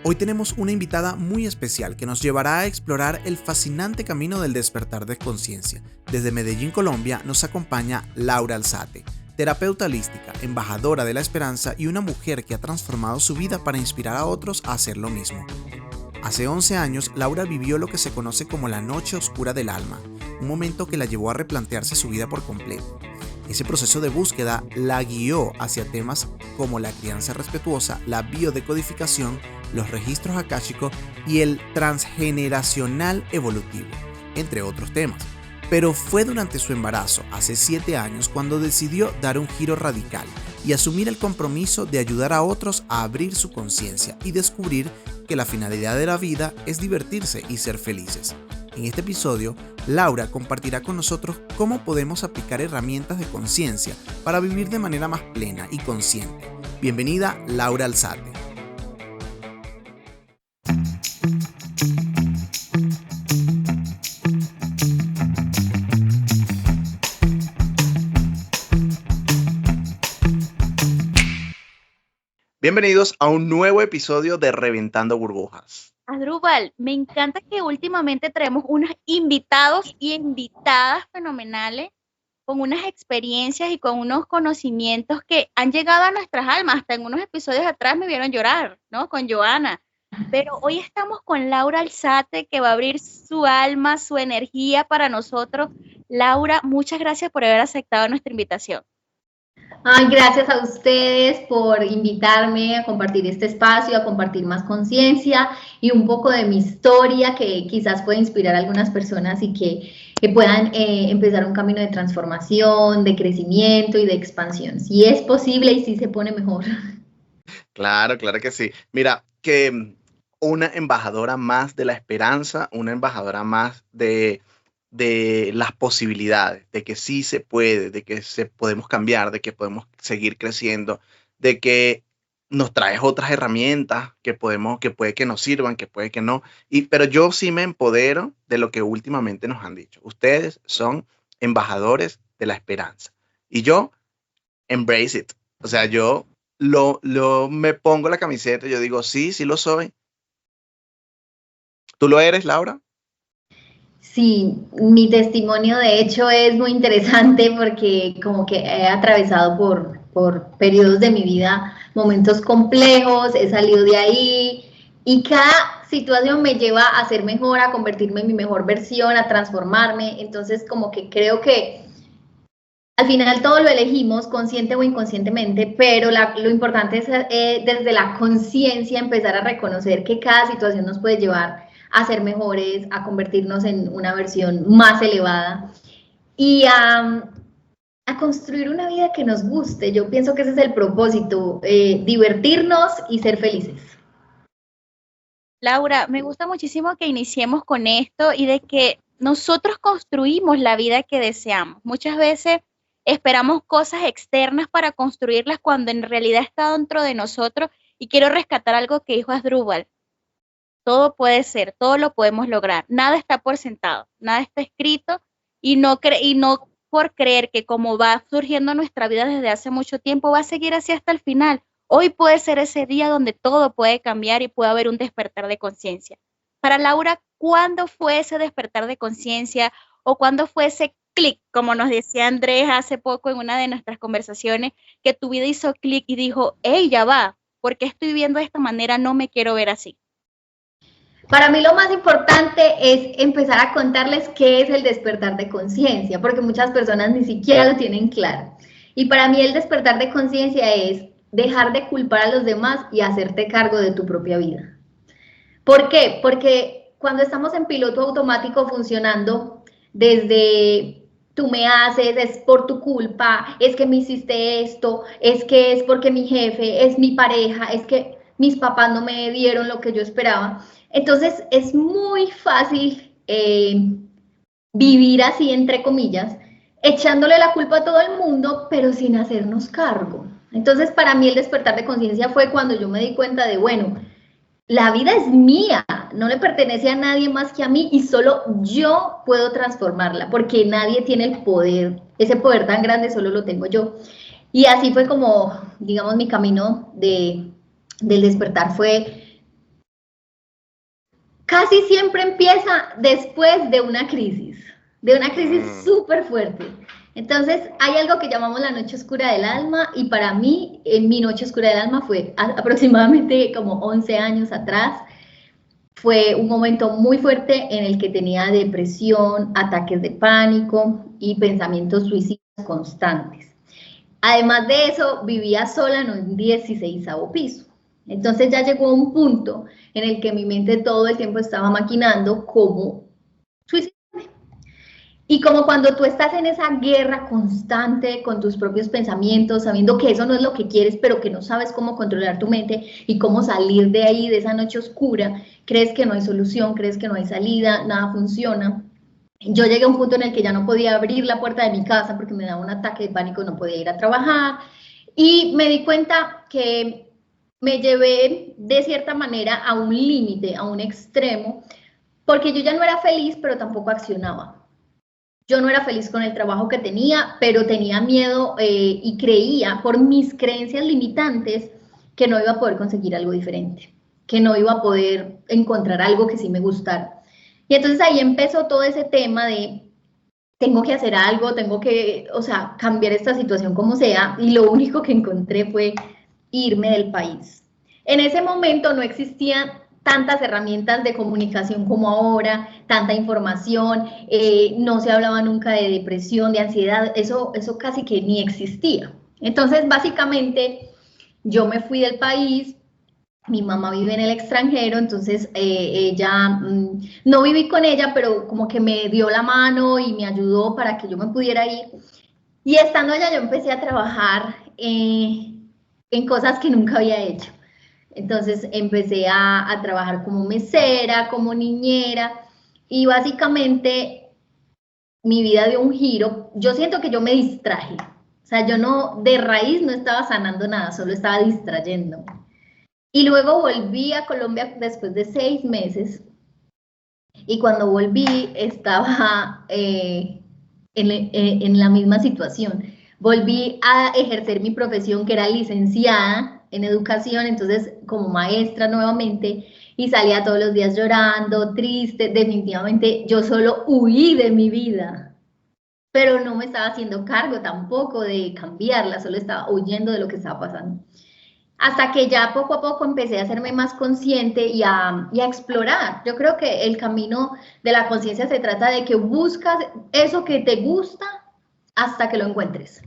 Hoy tenemos una invitada muy especial que nos llevará a explorar el fascinante camino del despertar de conciencia. Desde Medellín, Colombia, nos acompaña Laura Alzate, terapeuta holística, embajadora de la esperanza y una mujer que ha transformado su vida para inspirar a otros a hacer lo mismo. Hace 11 años, Laura vivió lo que se conoce como la noche oscura del alma, un momento que la llevó a replantearse su vida por completo. Ese proceso de búsqueda la guió hacia temas como la crianza respetuosa, la biodecodificación, los registros akáshicos y el transgeneracional evolutivo, entre otros temas. Pero fue durante su embarazo, hace 7 años, cuando decidió dar un giro radical y asumir el compromiso de ayudar a otros a abrir su conciencia y descubrir que la finalidad de la vida es divertirse y ser felices. En este episodio, Laura compartirá con nosotros cómo podemos aplicar herramientas de conciencia para vivir de manera más plena y consciente. Bienvenida, Laura Alzate. Bienvenidos a un nuevo episodio de Reventando Burbujas. Asdrúbal, me encanta que últimamente traemos unos invitados y invitadas fenomenales con unas experiencias y con unos conocimientos que han llegado a nuestras almas. Hasta en unos episodios atrás me vieron llorar, ¿no? Con Joana. Pero hoy estamos con Laura Alzate, que va a abrir su alma, su energía para nosotros. Laura, muchas gracias por haber aceptado nuestra invitación. Ay, gracias a ustedes por invitarme a compartir este espacio, a compartir más conciencia y un poco de mi historia que quizás pueda inspirar a algunas personas y que puedan empezar un camino de transformación, de crecimiento y de expansión. Si es posible y si se pone mejor. Claro que sí. Mira, que una embajadora más de la esperanza, una embajadora más de las posibilidades, de que sí se puede, de que podemos cambiar, de que podemos seguir creciendo, de que nos traes otras herramientas que puede que nos sirvan, que puede que no. Pero yo sí me empodero de lo que últimamente nos han dicho. Ustedes son embajadores de la esperanza. Y yo embrace it. O sea, yo me pongo la camiseta y yo digo, sí lo soy. ¿Tú lo eres, Laura? Sí, mi testimonio de hecho es muy interesante porque como que he atravesado por periodos de mi vida, momentos complejos, he salido de ahí y cada situación me lleva a ser mejor, a convertirme en mi mejor versión, a transformarme. Entonces como que creo que al final todo lo elegimos consciente o inconscientemente, pero lo importante es desde la conciencia empezar a reconocer que cada situación nos puede llevar a ser mejores, a convertirnos en una versión más elevada y a construir una vida que nos guste. Yo pienso que ese es el propósito, divertirnos y ser felices. Laura, me gusta muchísimo que iniciemos con esto y de que nosotros construimos la vida que deseamos. Muchas veces esperamos cosas externas para construirlas cuando en realidad está dentro de nosotros, y quiero rescatar algo que dijo Asdrúbal. Todo puede ser, todo lo podemos lograr, nada está por sentado, nada está escrito, y no por creer que como va surgiendo nuestra vida desde hace mucho tiempo, va a seguir así hasta el final. Hoy puede ser ese día donde todo puede cambiar y puede haber un despertar de conciencia. Para Laura, ¿cuándo fue ese despertar de conciencia o cuándo fue ese clic, como nos decía Andrés hace poco en una de nuestras conversaciones, que tu vida hizo clic y dijo, hey, ya va, ¿por qué estoy viviendo de esta manera? No me quiero ver así. Para mí lo más importante es empezar a contarles qué es el despertar de conciencia, porque muchas personas ni siquiera lo tienen claro. Y para mí el despertar de conciencia es dejar de culpar a los demás y hacerte cargo de tu propia vida. ¿Por qué? Porque cuando estamos en piloto automático funcionando desde tú me haces, es por tu culpa, es que me hiciste esto, es que es porque mi jefe, es mi pareja, es que mis papás no me dieron lo que yo esperaba. Entonces es muy fácil vivir así, entre comillas, echándole la culpa a todo el mundo, pero sin hacernos cargo. Entonces para mí el despertar de conciencia fue cuando yo me di cuenta de, bueno, la vida es mía, no le pertenece a nadie más que a mí y solo yo puedo transformarla, porque nadie tiene el poder, ese poder tan grande solo lo tengo yo. Y así fue como, digamos, mi camino del despertar fue casi siempre empieza después de una crisis súper fuerte. Entonces, hay algo que llamamos la noche oscura del alma, y para mí, mi noche oscura del alma fue aproximadamente como 11 años atrás. Fue un momento muy fuerte en el que tenía depresión, ataques de pánico y pensamientos suicidas constantes. Además de eso, vivía sola en un 16º piso. Entonces ya llegó un punto en el que mi mente todo el tiempo estaba maquinando cómo suicidarme. Y como cuando tú estás en esa guerra constante con tus propios pensamientos, sabiendo que eso no es lo que quieres, pero que no sabes cómo controlar tu mente y cómo salir de ahí, de esa noche oscura, crees que no hay solución, crees que no hay salida, nada funciona. Yo llegué a un punto en el que ya no podía abrir la puerta de mi casa porque me daba un ataque de pánico, no podía ir a trabajar, y me di cuenta que me llevé de cierta manera a un límite, a un extremo, porque yo ya no era feliz, pero tampoco accionaba. Yo no era feliz con el trabajo que tenía, pero tenía miedo y creía, por mis creencias limitantes, que no iba a poder conseguir algo diferente, que no iba a poder encontrar algo que sí me gustara. Y entonces ahí empezó todo ese tema de tengo que hacer algo, tengo que, o sea, cambiar esta situación como sea, y lo único que encontré fue irme del país. En ese momento no existían tantas herramientas de comunicación como ahora, tanta información, no se hablaba nunca de depresión, de ansiedad, eso casi que ni existía. Entonces, básicamente, yo me fui del país. Mi mamá vive en el extranjero, entonces ella, no viví con ella, pero como que me dio la mano y me ayudó para que yo me pudiera ir. Y estando allá yo empecé a trabajar en cosas que nunca había hecho. Entonces empecé a trabajar como mesera, como niñera, y básicamente mi vida dio un giro. Yo siento que yo me distraje. O sea, yo no, de raíz no estaba sanando nada, solo estaba distrayendo. Y luego volví a Colombia después de 6 meses, y cuando volví estaba en la misma situación. Volví a ejercer mi profesión, que era licenciada en educación, entonces como maestra nuevamente, y salía todos los días llorando, triste. Definitivamente yo solo huí de mi vida, pero no me estaba haciendo cargo tampoco de cambiarla, solo estaba huyendo de lo que estaba pasando. Hasta que ya poco a poco empecé a hacerme más consciente y a explorar. Yo creo que el camino de la conciencia se trata de que buscas eso que te gusta hasta que lo encuentres.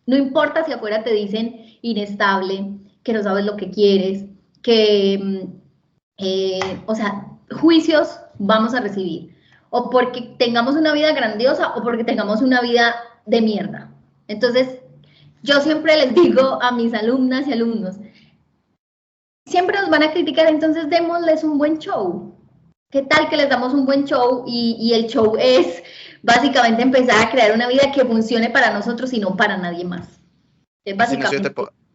No importa si afuera te dicen inestable, que no sabes lo que quieres, que, o sea, juicios vamos a recibir. O porque tengamos una vida grandiosa o porque tengamos una vida de mierda. Entonces, yo siempre les digo a mis alumnas y alumnos, siempre nos van a criticar, entonces démosles un buen show. ¿Qué tal que les damos un buen show y el show es básicamente empezar a crear una vida que funcione para nosotros y no para nadie más? Es básicamente...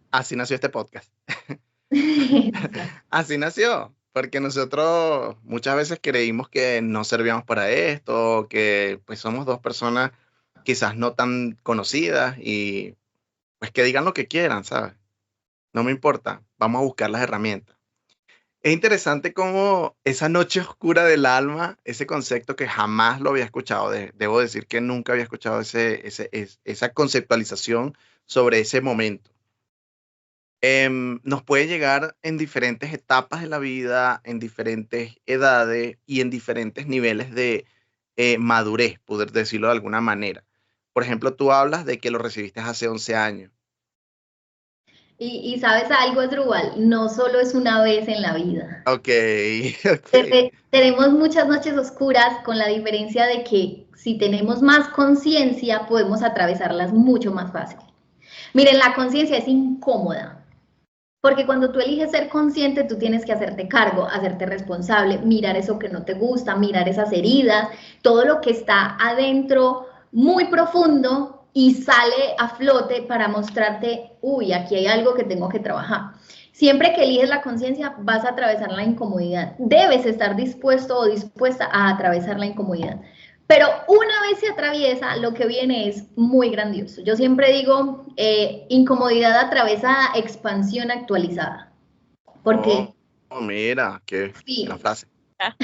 Así nació este podcast. Así nació, porque nosotros muchas veces creímos que no servíamos para esto, que pues somos dos personas quizás no tan conocidas y pues que digan lo que quieran, ¿sabes? No me importa, vamos a buscar las herramientas. Es interesante cómo esa noche oscura del alma, ese concepto que jamás lo había escuchado, debo decir que nunca había escuchado esa conceptualización sobre ese momento. Nos puede llegar en diferentes etapas de la vida, en diferentes edades y en diferentes niveles de madurez, poder decirlo de alguna manera. Por ejemplo, tú hablas de que lo recibiste hace 11 años. Y sabes algo, Asdrúbal, no solo es una vez en la vida. Ok. Tenemos muchas noches oscuras, con la diferencia de que si tenemos más conciencia podemos atravesarlas mucho más fácil. Miren, la conciencia es incómoda, porque cuando tú eliges ser consciente, tú tienes que hacerte cargo, hacerte responsable, mirar eso que no te gusta, mirar esas heridas, todo lo que está adentro muy profundo, y sale a flote para mostrarte, uy, aquí hay algo que tengo que trabajar. Siempre que eliges la conciencia, vas a atravesar la incomodidad. Debes estar dispuesto o dispuesta a atravesar la incomodidad. Pero una vez se atraviesa, lo que viene es muy grandioso. Yo siempre digo, incomodidad atravesada, expansión actualizada. Porque... Oh, mira, qué sí, buena frase. gusta.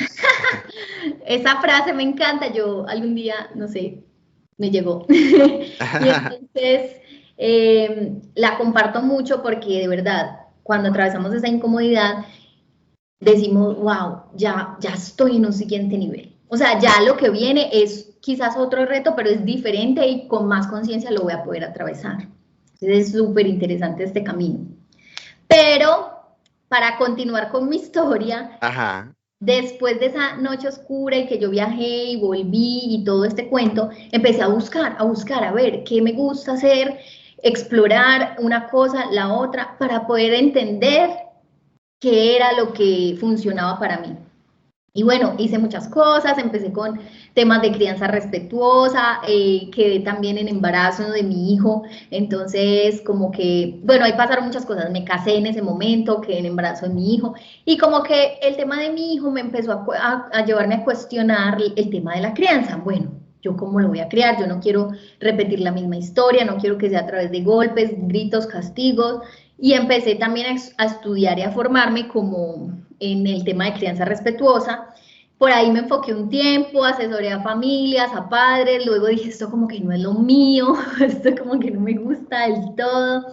Esa frase me encanta, yo algún día, no sé, me llegó. Y entonces la comparto mucho porque de verdad, cuando atravesamos esa incomodidad, decimos, wow, ya estoy en un siguiente nivel. O sea, ya lo que viene es quizás otro reto, pero es diferente y con más conciencia lo voy a poder atravesar. Entonces es súper interesante este camino. Pero para continuar con mi historia, Ajá. después de esa noche oscura y que yo viajé y volví y todo este cuento, empecé a buscar, a ver qué me gusta hacer, explorar una cosa, la otra, para poder entender qué era lo que funcionaba para mí. Y bueno, hice muchas cosas, empecé con temas de crianza respetuosa, quedé también en embarazo de mi hijo, entonces como que, bueno, ahí pasaron muchas cosas, me casé en ese momento, quedé en embarazo de mi hijo, y como que el tema de mi hijo me empezó a llevarme a cuestionar el tema de la crianza. Bueno, yo cómo lo voy a criar, yo no quiero repetir la misma historia, no quiero que sea a través de golpes, gritos, castigos, y empecé también a estudiar y a formarme como en el tema de crianza respetuosa. Por ahí me enfoqué un tiempo, asesoré a familias, a padres, luego dije, esto como que no es lo mío, esto como que no me gusta del todo.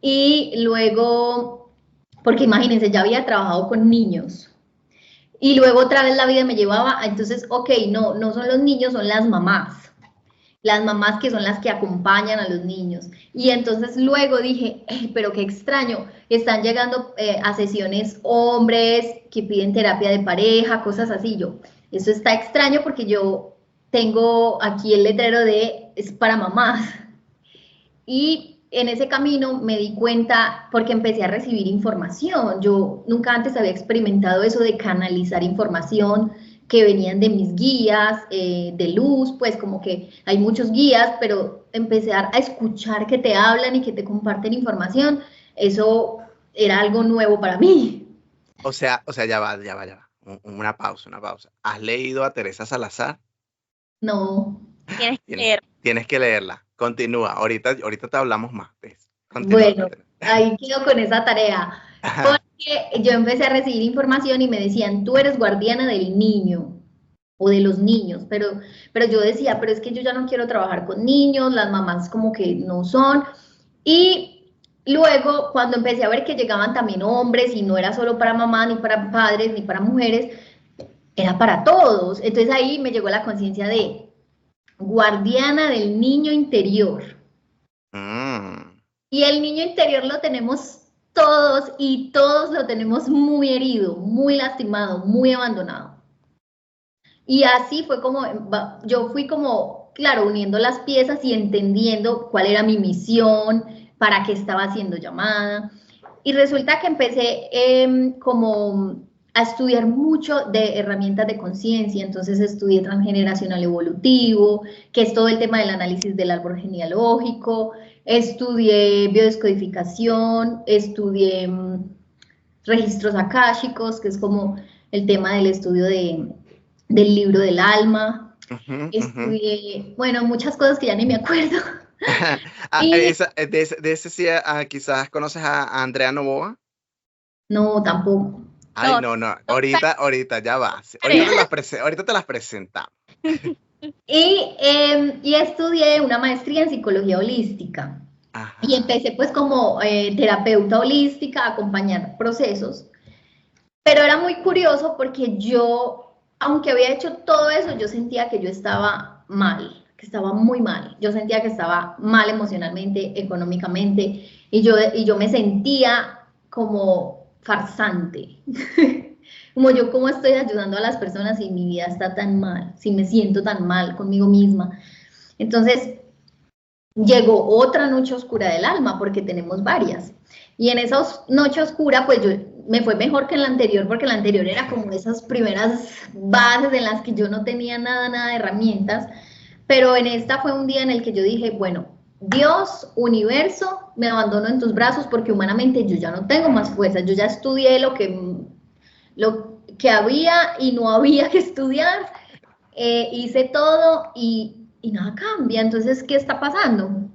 Y luego, porque imagínense, ya había trabajado con niños. Y luego otra vez la vida me llevaba, entonces, ok, no son los niños, son las mamás que son las que acompañan a los niños. Y entonces luego dije, pero qué extraño, están llegando a sesiones hombres que piden terapia de pareja, cosas así. Yo, eso está extraño porque yo tengo aquí el letrero de es para mamás. Y en ese camino me di cuenta, porque empecé a recibir información. Yo nunca antes había experimentado eso de canalizar información que venían de mis guías, de luz, pues como que hay muchos guías, pero empecé a escuchar que te hablan y que te comparten información. Eso era algo nuevo para mí. O sea, ya va. Una pausa, una pausa. ¿Has leído a Teresa Salazar? No. Tienes que Tienes, leer. tienes que leerla. Continúa. Ahorita te hablamos más. ¿Ves? Continúa. Bueno, ahí quedo con esa tarea. Porque yo empecé a recibir información y me decían, tú eres guardiana del niño o de los niños, pero yo decía, pero es que yo ya no quiero trabajar con niños, las mamás como que no son. Y luego, cuando empecé a ver que llegaban también hombres y no era solo para mamá, ni para padres, ni para mujeres, era para todos. Entonces ahí me llegó la conciencia de guardiana del niño interior. Mm. Y el niño interior lo tenemos todos y todos lo tenemos muy herido, muy lastimado, muy abandonado. Y así fue como, yo fui como, claro, uniendo las piezas y entendiendo cuál era mi misión, para qué estaba siendo llamada. Y resulta que empecé como a estudiar mucho de herramientas de conciencia, entonces estudié transgeneracional evolutivo, que es todo el tema del análisis del árbol genealógico, estudié biodescodificación, estudié registros akáshicos, que es como el tema del estudio del libro del alma, estudié, bueno, muchas cosas que ya ni me acuerdo. Y De ese sí, quizás conoces a Andrea Novoa. no, tampoco. Ay, No, no. Ahorita, ya va. Ahorita te las presentamos. Y estudié una maestría en psicología holística. Ajá. Y empecé pues como terapeuta holística a acompañar procesos. Pero era muy curioso porque yo, aunque había hecho todo eso, yo sentía que yo estaba mal, que estaba muy mal. Yo sentía que estaba mal emocionalmente, económicamente, y yo me sentía como farsante. Como yo, ¿cómo estoy ayudando a las personas si mi vida está tan mal, si me siento tan mal conmigo misma? Entonces, llegó otra noche oscura del alma, porque tenemos varias. Y en esa noche oscura, pues yo me fue mejor que en la anterior, porque la anterior era como esas primeras bases en las que yo no tenía nada de herramientas, pero en esta fue un día en el que yo dije, bueno, Dios, universo, me abandono en tus brazos porque humanamente yo ya no tengo más fuerza, yo ya estudié lo que había y no había que estudiar, hice todo y nada cambia, entonces, ¿qué está pasando?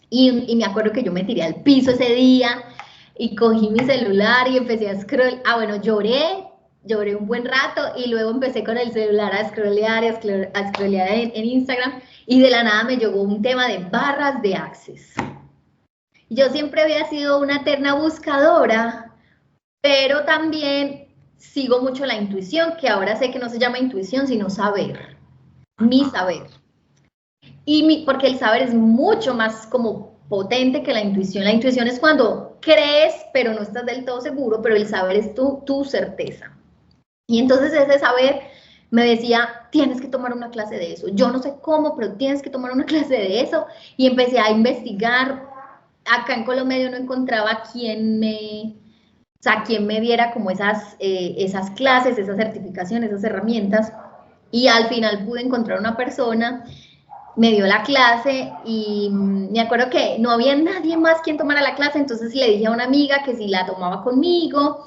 Y me acuerdo que yo me tiré al piso ese día y cogí mi celular y empecé a scroll. Bueno, lloré lloré un buen rato y luego empecé con el celular a scrollear y a scrollear en Instagram y de la nada me llegó un tema de barras de Access. Yo siempre había sido una eterna buscadora, pero también sigo mucho la intuición, que ahora sé que no se llama intuición, sino saber, mi saber. Porque el saber es mucho más como potente que la intuición. La intuición es cuando crees, pero no estás del todo seguro, pero el saber es tu certeza. Y entonces ese saber me decía, tienes que tomar una clase de eso. Yo no sé cómo, pero tienes que tomar una clase de eso. Y empecé a investigar. Acá en Colombia yo no encontraba quien me diera como esas clases, esas certificaciones, esas herramientas. Y al final pude encontrar una persona, me dio la clase y me acuerdo que no había nadie más quien tomara la clase, entonces le dije a una amiga que si la tomaba conmigo.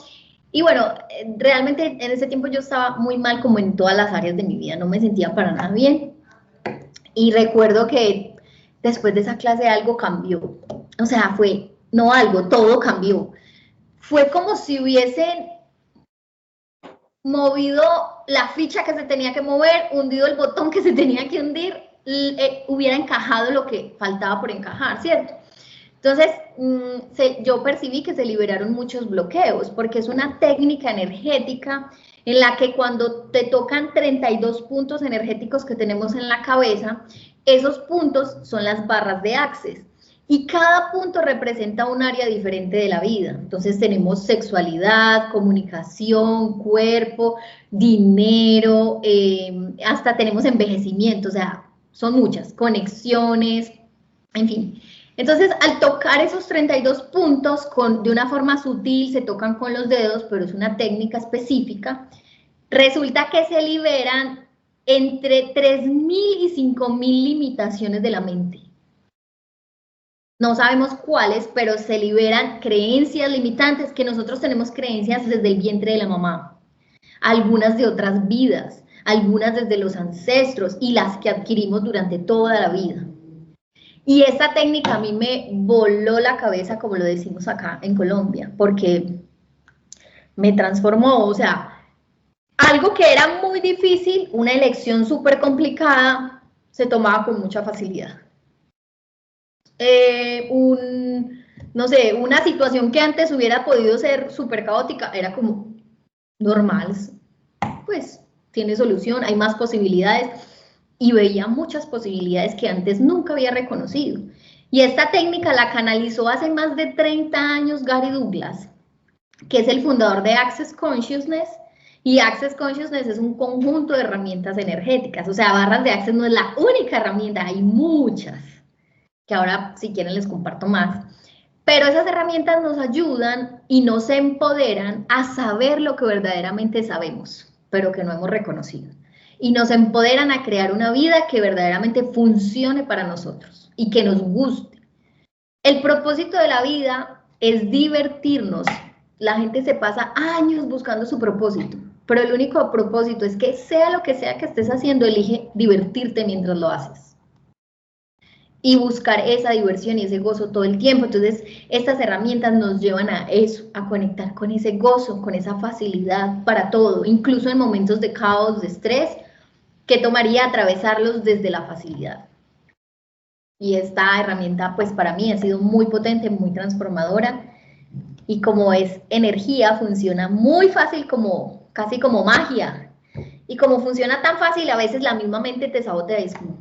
Y bueno, realmente en ese tiempo yo estaba muy mal como en todas las áreas de mi vida, no me sentía para nada bien. Y recuerdo que después de esa clase algo cambió. O sea, todo cambió. Fue como si hubiesen movido la ficha que se tenía que mover, hundido el botón que se tenía que hundir, hubiera encajado lo que faltaba por encajar, ¿cierto? Entonces, yo percibí que se liberaron muchos bloqueos, porque es una técnica energética en la que cuando te tocan 32 puntos energéticos que tenemos en la cabeza, esos puntos son las barras de Access. Y cada punto representa un área diferente de la vida. Entonces tenemos sexualidad, comunicación, cuerpo, dinero, hasta tenemos envejecimiento, o sea, son muchas, conexiones, en fin. Entonces, al tocar esos 32 puntos de una forma sutil, se tocan con los dedos, pero es una técnica específica, resulta que se liberan entre 3.000 y 5.000 limitaciones de la mente. No sabemos cuáles, pero se liberan creencias limitantes, que nosotros tenemos creencias desde el vientre de la mamá, algunas de otras vidas, algunas desde los ancestros y las que adquirimos durante toda la vida. Y esta técnica a mí me voló la cabeza, como lo decimos acá en Colombia, porque me transformó, o sea, algo que era muy difícil, una elección súper complicada, se tomaba con mucha facilidad. No sé, una situación que antes hubiera podido ser súper caótica, era como normal, pues tiene solución, hay más posibilidades, y veía muchas posibilidades que antes nunca había reconocido. Y esta técnica la canalizó hace más de 30 años Gary Douglas, que es el fundador de Access Consciousness, y Access Consciousness es un conjunto de herramientas energéticas, o sea, barras de Access no es la única herramienta, hay muchas, que ahora si quieren les comparto más, pero esas herramientas nos ayudan y nos empoderan a saber lo que verdaderamente sabemos, pero que no hemos reconocido, y nos empoderan a crear una vida que verdaderamente funcione para nosotros y que nos guste. El propósito de la vida es divertirnos. La gente se pasa años buscando su propósito, pero el único propósito es que sea lo que sea que estés haciendo, elige divertirte mientras lo haces. Y buscar esa diversión y ese gozo todo el tiempo. Entonces, estas herramientas nos llevan a eso, a conectar con ese gozo, con esa facilidad para todo, incluso en momentos de caos, de estrés, que tomaría atravesarlos desde la facilidad. Y esta herramienta, pues para mí ha sido muy potente, muy transformadora, y como es energía, funciona muy fácil, casi como magia, y como funciona tan fácil, a veces la misma mente te sabotea y es como,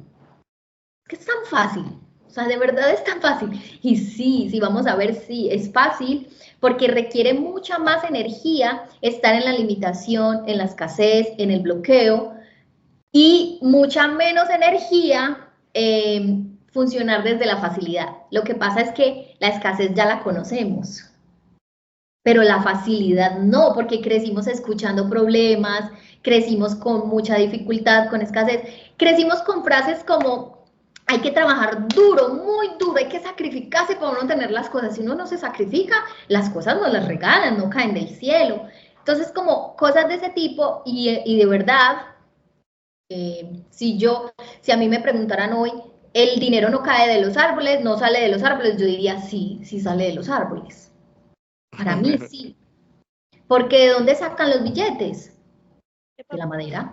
que es tan fácil, o sea, de verdad es tan fácil. Y sí, vamos a ver, sí, es fácil, porque requiere mucha más energía estar en la limitación, en la escasez, en el bloqueo, y mucha menos energía funcionar desde la facilidad. Lo que pasa es que la escasez ya la conocemos, pero la facilidad no, porque crecimos escuchando problemas, crecimos con mucha dificultad, con escasez, crecimos con frases como hay que trabajar duro, muy duro, hay que sacrificarse para uno tener las cosas. Si uno no se sacrifica, las cosas no las regalan, no caen del cielo. Entonces, como cosas de ese tipo, y de verdad, si a mí me preguntaran hoy, el dinero no cae de los árboles, no sale de los árboles, yo diría sí, sí sale de los árboles. Para mí sí. Porque ¿de dónde sacan los billetes? De la madera.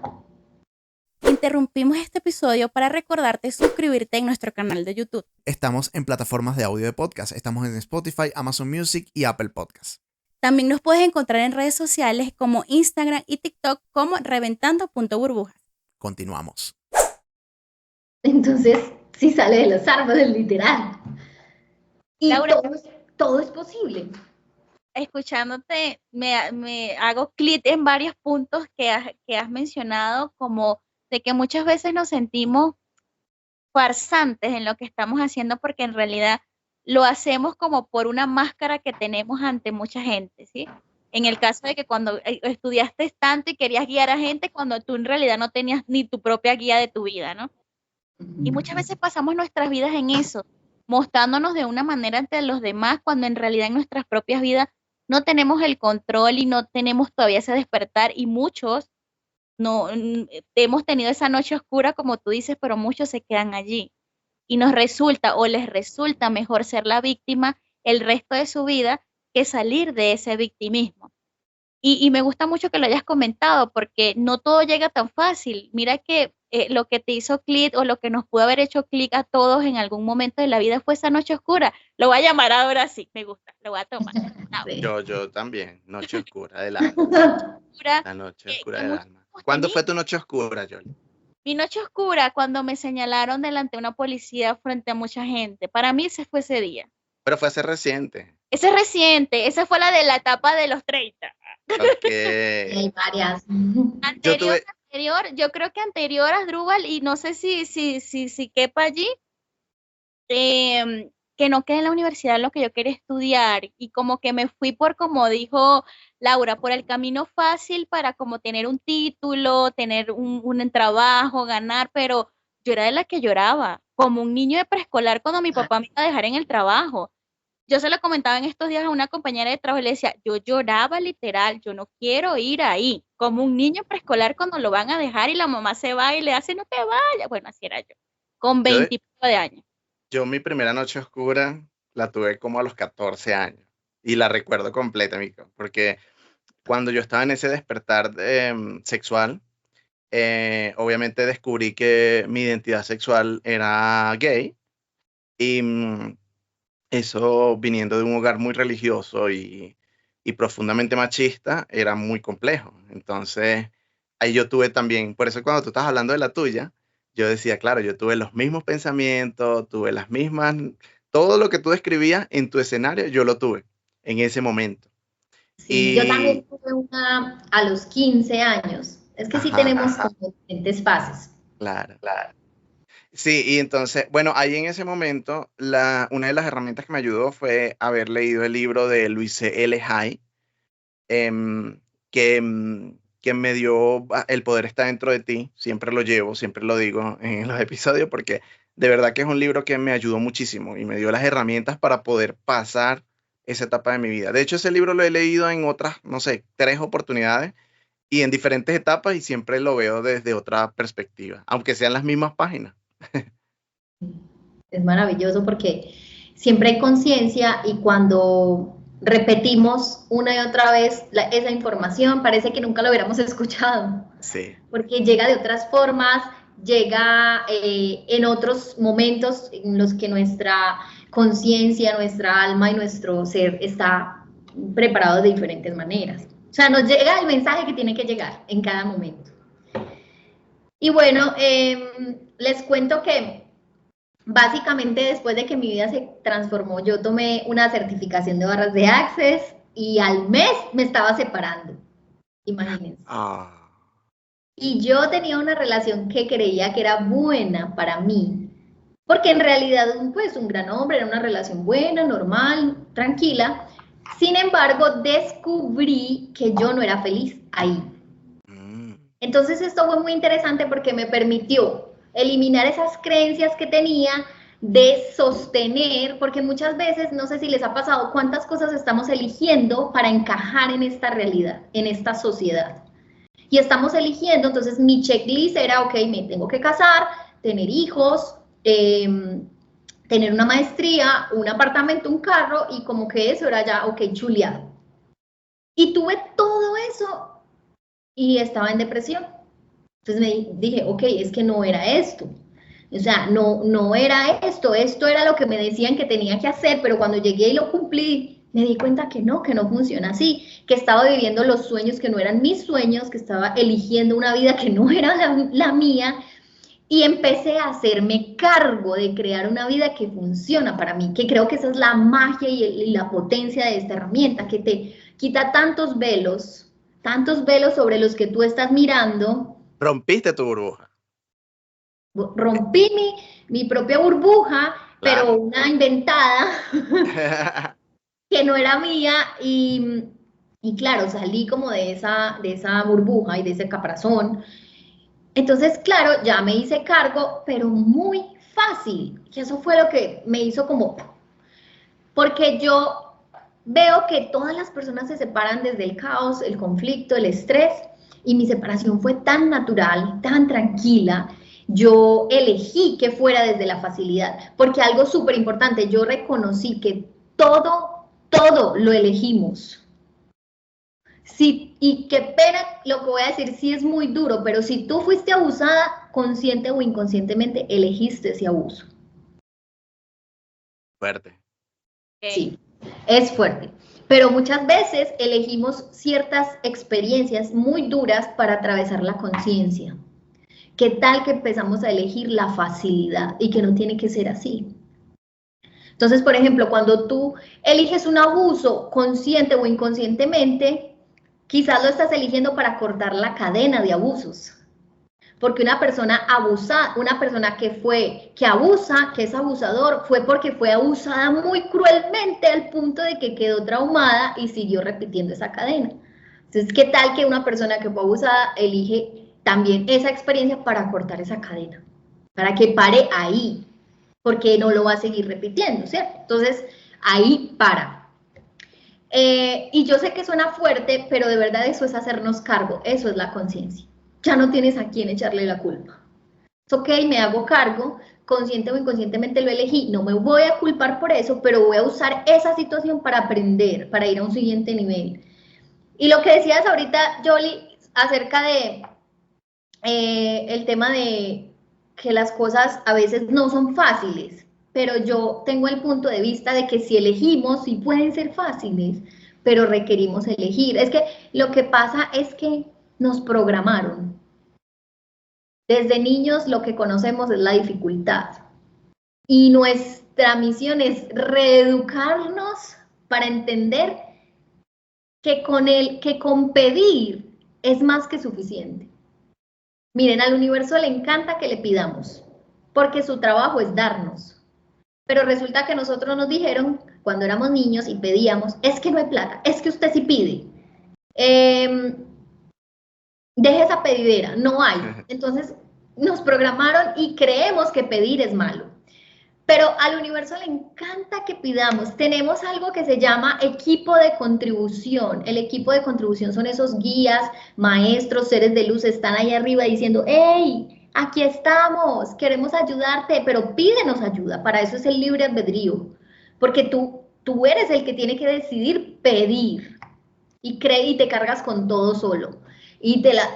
Interrumpimos este episodio para recordarte suscribirte en nuestro canal de YouTube. Estamos en plataformas de audio de podcast. Estamos en Spotify, Amazon Music y Apple Podcasts. También nos puedes encontrar en redes sociales como Instagram y TikTok como reventando.burbujas. Continuamos. Entonces, sí sale de los árboles, literal. Y Laura, todo es posible. escuchándote, me hago clic en varios puntos que has mencionado, como de que muchas veces nos sentimos farsantes en lo que estamos haciendo porque en realidad lo hacemos como por una máscara que tenemos ante mucha gente, ¿sí? En el caso de que cuando estudiaste tanto y querías guiar a gente, cuando tú en realidad no tenías ni tu propia guía de tu vida, ¿no? Y muchas veces pasamos nuestras vidas en eso, mostrándonos de una manera ante los demás, cuando en realidad en nuestras propias vidas no tenemos el control y no tenemos todavía ese despertar, y muchos no hemos tenido esa noche oscura, como tú dices, pero muchos se quedan allí. Y nos resulta o les resulta mejor ser la víctima el resto de su vida que salir de ese victimismo. Y me gusta mucho que lo hayas comentado porque no todo llega tan fácil. Mira que lo que te hizo clic o lo que nos pudo haber hecho clic a todos en algún momento de la vida fue esa noche oscura. Lo voy a llamar ahora sí, me gusta, lo voy a tomar. Sí. Yo también, noche oscura del alma. La noche oscura del alma. ¿Cuándo fue tu noche oscura, Yoli? Mi noche oscura cuando me señalaron delante de una policía frente a mucha gente. Para mí ese fue ese día. Pero fue hace reciente. Ese es reciente, esa fue la de la etapa de los 30. Ok. Hay varias. Yo creo que anterior a Drupal, y no sé si quepa allí, que no quedé en la universidad lo que yo quería estudiar, y como que me fui por, como dijo Laura, por el camino fácil para como tener un título, tener un trabajo, ganar, pero yo era de la que lloraba, como un niño de preescolar cuando mi papá me iba a dejar en el trabajo. Yo se lo comentaba en estos días a una compañera de trabajo y le decía, yo lloraba literal, yo no quiero ir ahí, como un niño preescolar cuando lo van a dejar y la mamá se va y le hace, no te vayas. Bueno, así era yo, con 20 de años. Yo mi primera noche oscura la tuve como a los 14 años y la recuerdo completa, Mico, porque cuando yo estaba en ese despertar sexual, obviamente descubrí que mi identidad sexual era gay y eso, viniendo de un hogar muy religioso y profundamente machista, era muy complejo. Entonces, ahí yo tuve también, por eso cuando tú estás hablando de la tuya, yo decía, claro, yo tuve los mismos pensamientos, tuve las mismas, todo lo que tú describías en tu escenario, yo lo tuve en ese momento. Sí, yo también tuve una a los 15 años. Es que sí tenemos como diferentes fases. Claro, claro. Sí, y entonces, bueno, ahí en ese momento, una de las herramientas que me ayudó fue haber leído el libro de Luis L. Hay, que me dio El poder está dentro de ti. Siempre lo llevo, siempre lo digo en los episodios, porque de verdad que es un libro que me ayudó muchísimo y me dio las herramientas para poder pasar esa etapa de mi vida. De hecho, ese libro lo he leído en otras, no sé, 3 oportunidades y en diferentes etapas y siempre lo veo desde otra perspectiva, aunque sean las mismas páginas. Es maravilloso porque siempre hay conciencia y cuando repetimos una y otra vez esa información, parece que nunca lo hubiéramos escuchado. Sí. Porque llega de otras formas, llega en otros momentos en los que nuestra conciencia, nuestra alma y nuestro ser está preparado de diferentes maneras. O sea, nos llega el mensaje que tiene que llegar en cada momento. Y bueno, les cuento que básicamente después de que mi vida se transformó, yo tomé una certificación de barras de Access y al mes me estaba separando. Imagínense. Y yo tenía una relación que creía que era buena para mí, porque en realidad, pues, un gran hombre, era una relación buena, normal, tranquila. Sin embargo, descubrí que yo no era feliz ahí. Entonces esto fue muy interesante porque me permitió eliminar esas creencias que tenía de sostener, porque muchas veces, no sé si les ha pasado, cuántas cosas estamos eligiendo para encajar en esta realidad, en esta sociedad. Y estamos eligiendo, entonces mi checklist era, ok, me tengo que casar, tener hijos, tener una maestría, un apartamento, un carro, y como que eso era ya, ok, chuleado. Y tuve todo eso y estaba en depresión. Entonces me dije, ok, es que no era esto. O sea, no era esto era lo que me decían que tenía que hacer, pero cuando llegué y lo cumplí, me di cuenta que no funciona así, que estaba viviendo los sueños que no eran mis sueños, que estaba eligiendo una vida que no era la mía, y empecé a hacerme cargo de crear una vida que funciona para mí, que creo que esa es la magia y la potencia de esta herramienta, que te quita tantos velos sobre los que tú estás mirando. Rompiste tu burbuja. Rompí mi propia burbuja, Claro. pero una inventada que no era mía y claro, salí como de esa burbuja y de ese caparazón. Entonces, claro, ya me hice cargo, pero muy fácil. Y eso fue lo que me hizo como, porque yo veo que todas las personas se separan desde el caos, el conflicto, el estrés, y mi separación fue tan natural, tan tranquila. Yo elegí que fuera desde la facilidad, porque algo súper importante, yo reconocí que todo lo elegimos. Sí, y qué pena lo que voy a decir, sí es muy duro, pero si tú fuiste abusada, consciente o inconscientemente, elegiste ese abuso. Fuerte. Sí, es fuerte. Pero muchas veces elegimos ciertas experiencias muy duras para atravesar la conciencia. ¿Qué tal que empezamos a elegir la facilidad y que no tiene que ser así? Entonces, por ejemplo, cuando tú eliges un abuso consciente o inconscientemente, quizás lo estás eligiendo para cortar la cadena de abusos. Porque una persona abusa, una persona que abusa, que es abusador, fue porque fue abusada muy cruelmente al punto de que quedó traumada y siguió repitiendo esa cadena. Entonces, ¿qué tal que una persona que fue abusada elige también esa experiencia para cortar esa cadena? Para que pare ahí, porque no lo va a seguir repitiendo, ¿cierto? Entonces, ahí para. Y yo sé que suena fuerte, pero de verdad eso es hacernos cargo, eso es la conciencia. Ya no tienes a quién echarle la culpa. Es ok, me hago cargo, consciente o inconscientemente lo elegí, no me voy a culpar por eso, pero voy a usar esa situación para aprender, para ir a un siguiente nivel. Y lo que decías ahorita, Yoli, acerca de el tema de que las cosas a veces no son fáciles, pero yo tengo el punto de vista de que si elegimos, sí pueden ser fáciles, pero requerimos elegir. Es que lo que pasa es que nos programaron. Desde niños lo que conocemos es la dificultad y nuestra misión es reeducarnos para entender que con pedir es más que suficiente. Miren, al universo le encanta que le pidamos, porque su trabajo es darnos. Pero resulta que nosotros nos dijeron, cuando éramos niños y pedíamos, es que no hay plata, es que usted sí pide. Deje esa pedidera, no hay. Entonces nos programaron y creemos que pedir es malo. Pero al universo le encanta que pidamos. Tenemos algo que se llama equipo de contribución. El equipo de contribución son esos guías, maestros, seres de luz, están ahí arriba diciendo, hey, aquí estamos, queremos ayudarte, pero pídenos ayuda. Para eso es el libre albedrío. Porque tú eres el que tiene que decidir pedir. Y te cargas con todo solo.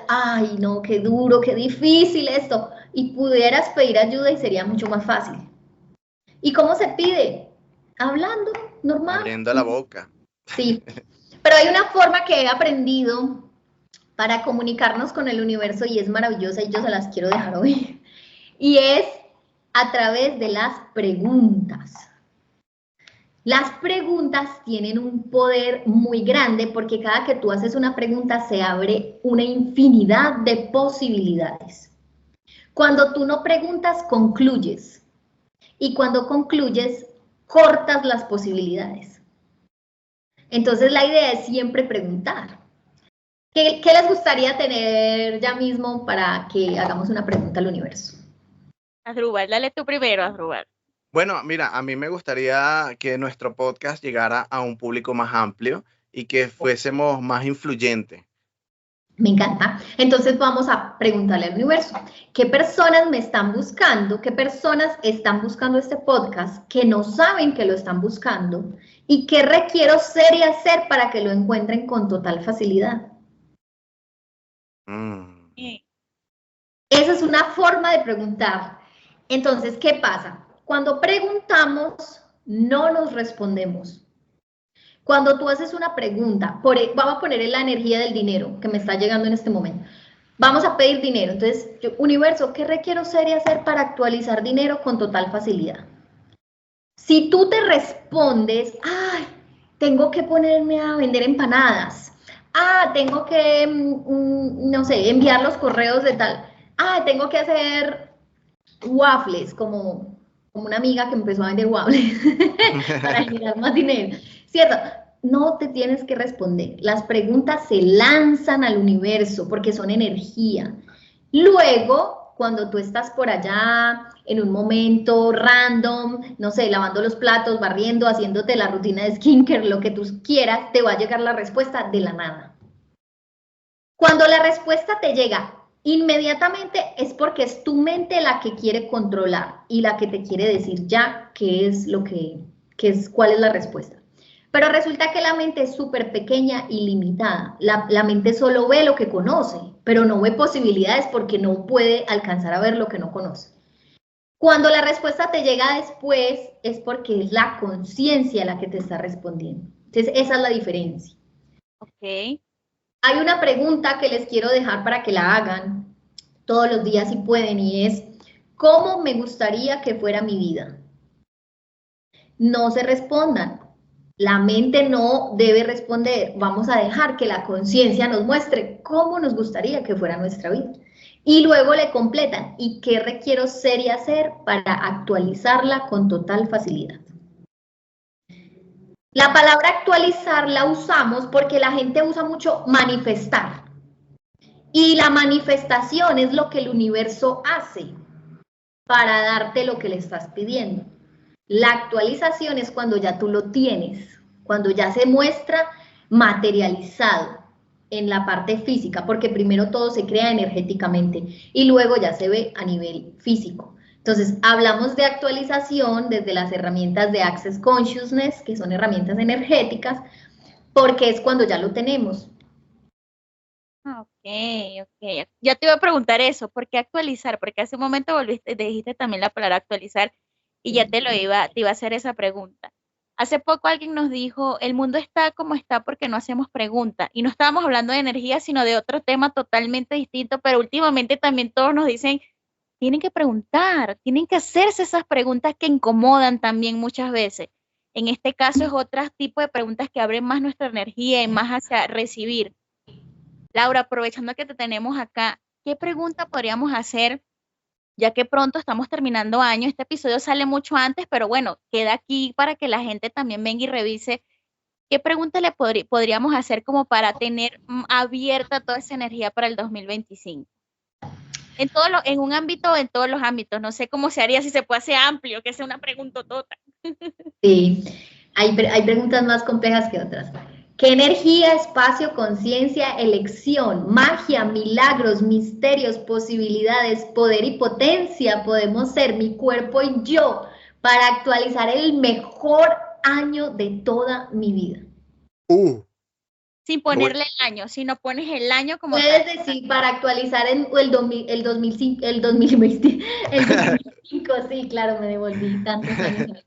Ay, no, qué duro, qué difícil esto. Y pudieras pedir ayuda y sería mucho más fácil. ¿Y cómo se pide? Hablando, normal. Abriendo la boca. Sí, pero hay una forma que he aprendido para comunicarnos con el universo y es maravillosa y yo se las quiero dejar hoy. Y es a través de las preguntas. Las preguntas tienen un poder muy grande porque cada que tú haces una pregunta se abre una infinidad de posibilidades. Cuando tú no preguntas, concluyes. Y cuando concluyes, cortas las posibilidades. Entonces la idea es siempre preguntar. ¿Qué les gustaría tener ya mismo para que hagamos una pregunta al universo? Asdrúbal, dale tú primero, Asdrúbal. Bueno, mira, a mí me gustaría que nuestro podcast llegara a un público más amplio y que fuésemos más influyentes. Me encanta. Entonces vamos a preguntarle al universo, ¿qué personas me están buscando? ¿Qué personas están buscando este podcast que no saben que lo están buscando? ¿Y qué requiero ser y hacer para que lo encuentren con total facilidad? Esa es una forma de preguntar. Entonces, ¿qué pasa? Cuando preguntamos, no nos respondemos. Cuando tú haces una pregunta, vamos a poner en la energía del dinero que me está llegando en este momento. Vamos a pedir dinero. Entonces, universo, ¿qué requiero ser y hacer para actualizar dinero con total facilidad? Si tú te respondes, ay, tengo que ponerme a vender empanadas. Tengo que, no sé, enviar los correos de tal. Tengo que hacer waffles, como una amiga que empezó a vender waffles para generar más dinero, ¿cierto? No te tienes que responder. Las preguntas se lanzan al universo porque son energía. Luego, cuando tú estás por allá en un momento random, no sé, lavando los platos, barriendo, haciéndote la rutina de skincare, lo que tú quieras, te va a llegar la respuesta de la nada. Cuando la respuesta te llega inmediatamente es porque es tu mente la que quiere controlar y la que te quiere decir ya qué es lo que es, cuál es la respuesta. Pero resulta que la mente es súper pequeña y limitada. La mente solo ve lo que conoce, pero no ve posibilidades porque no puede alcanzar a ver lo que no conoce. Cuando la respuesta te llega después es porque es la conciencia la que te está respondiendo. Entonces, esa es la diferencia. Ok. Hay una pregunta que les quiero dejar para que la hagan todos los días si pueden y es, ¿cómo me gustaría que fuera mi vida? No se respondan. La mente no debe responder. Vamos a dejar que la conciencia nos muestre cómo nos gustaría que fuera nuestra vida. Y luego le completan, ¿y qué requiero ser y hacer para actualizarla con total facilidad? La palabra actualizar la usamos porque la gente usa mucho manifestar. Y la manifestación es lo que el universo hace para darte lo que le estás pidiendo. La actualización es cuando ya tú lo tienes, cuando ya se muestra materializado en la parte física, porque primero todo se crea energéticamente y luego ya se ve a nivel físico. Entonces, hablamos de actualización desde las herramientas de Access Consciousness, que son herramientas energéticas, porque es cuando ya lo tenemos. Ok. Ya te iba a preguntar eso, ¿por qué actualizar? Porque hace un momento dijiste también la palabra actualizar y ya te iba a hacer esa pregunta. Hace poco alguien nos dijo, el mundo está como está porque no hacemos preguntas. Y no estábamos hablando de energía, sino de otro tema totalmente distinto, pero últimamente también todos nos dicen, tienen que preguntar, tienen que hacerse esas preguntas que incomodan también muchas veces. En este caso es otro tipo de preguntas que abren más nuestra energía y más hacia recibir. Laura, aprovechando que te tenemos acá, ¿qué pregunta podríamos hacer? Ya que pronto estamos terminando año, este episodio sale mucho antes, pero bueno, queda aquí para que la gente también venga y revise. ¿Qué pregunta le podríamos hacer como para tener abierta toda esa energía para el 2025? En un ámbito o en todos los ámbitos, no sé cómo se haría, si se puede hacer amplio, que sea una pregunta total. Sí, hay preguntas más complejas que otras. ¿Qué energía, espacio, conciencia, elección, magia, milagros, misterios, posibilidades, poder y potencia podemos ser, mi cuerpo y yo, para actualizar el mejor año de toda mi vida? Sin ponerle el año, si no pones el año como puedes tal. decir para actualizar el 2005, el 2020, el 2005, sí, claro, me devolví tantos años.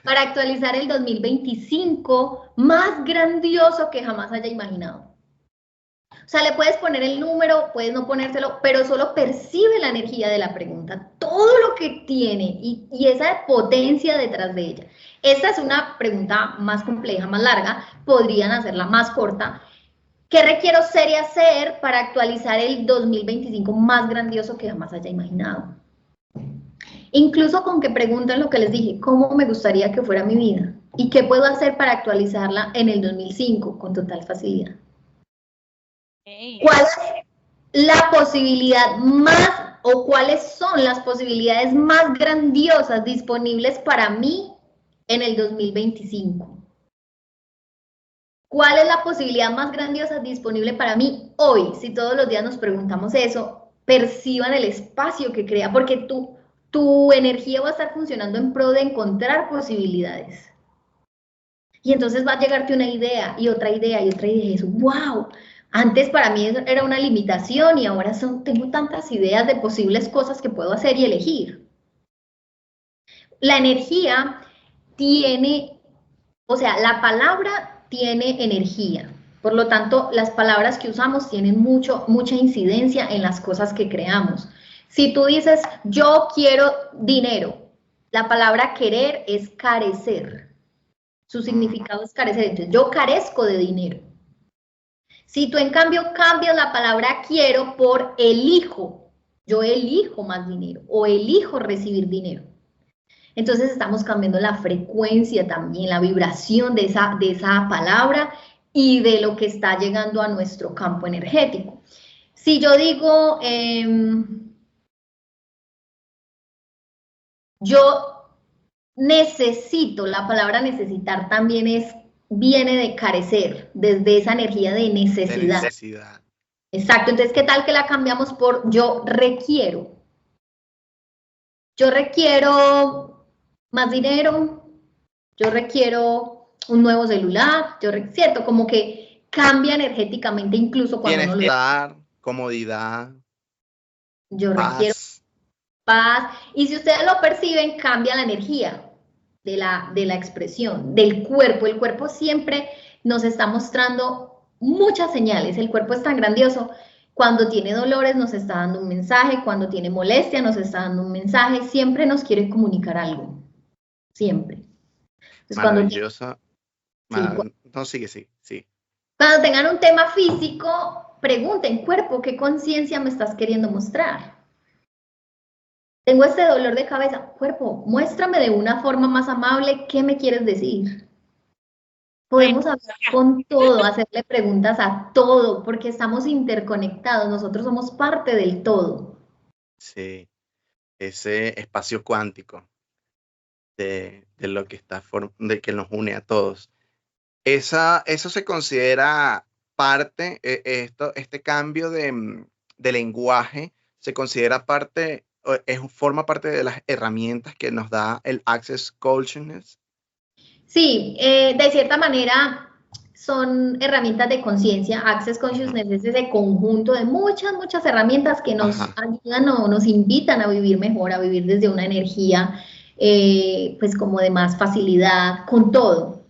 Para actualizar el 2025 más grandioso que jamás haya imaginado. O sea, le puedes poner el número, puedes no ponérselo, pero solo percibe la energía de la pregunta, todo lo que tiene y esa potencia detrás de ella. Esta es una pregunta más compleja, más larga, podrían hacerla más corta. ¿Qué requiero ser y hacer para actualizar el 2025 más grandioso que jamás haya imaginado? Incluso con que pregunten lo que les dije, ¿cómo me gustaría que fuera mi vida? ¿Y qué puedo hacer para actualizarla en el 2005 con total facilidad? ¿Cuál es la posibilidad más o cuáles son las posibilidades más grandiosas disponibles para mí en el 2025? ¿Cuál es la posibilidad más grandiosa disponible para mí hoy? Si todos los días nos preguntamos eso, perciban el espacio que crea, porque tu energía va a estar funcionando en pro de encontrar posibilidades. Y entonces va a llegarte una idea y otra idea y otra idea y eso, wow, antes para mí era una limitación y ahora tengo tantas ideas de posibles cosas que puedo hacer y elegir. La energía tiene, o sea, la palabra tiene energía. Por lo tanto, las palabras que usamos tienen mucha incidencia en las cosas que creamos. Si tú dices, yo quiero dinero, la palabra querer es carecer. Su significado es carecer. Entonces, yo carezco de dinero. Si tú, en cambio, cambias la palabra quiero por elijo, yo elijo más dinero o elijo recibir dinero. Entonces estamos cambiando la frecuencia también, la vibración de esa palabra y de lo que está llegando a nuestro campo energético. Si yo digo, yo necesito, la palabra necesitar también viene de carecer, desde esa energía de necesidad. Exacto, entonces, ¿qué tal que la cambiamos por yo requiero? Yo requiero más dinero, yo requiero un nuevo celular, ¿cierto? Como que cambia energéticamente incluso cuando uno bienestar, comodidad, yo requiero paz. Y si ustedes lo perciben, cambia la energía de la expresión, del cuerpo. El cuerpo siempre nos está mostrando muchas señales. El cuerpo es tan grandioso. Cuando tiene dolores nos está dando un mensaje, cuando tiene molestia nos está dando un mensaje, siempre nos quiere comunicar algo. Siempre. Entonces, maravilloso. No, sigue. Cuando tengan un tema físico, pregunten, cuerpo, ¿qué conciencia me estás queriendo mostrar? Tengo este dolor de cabeza, cuerpo, muéstrame de una forma más amable qué me quieres decir. Podemos hablar con todo, hacerle preguntas a todo, porque estamos interconectados, nosotros somos parte del todo. Sí, ese espacio cuántico de lo que de que nos une a todos. Eso se considera parte, este cambio de lenguaje, se considera parte, forma parte de las herramientas que nos da el Access Consciousness. Sí, de cierta manera son herramientas de conciencia. Access Consciousness es ese conjunto de muchas herramientas que nos ayudan o nos invitan a vivir mejor, a vivir desde una energía pues como de más facilidad, con todo.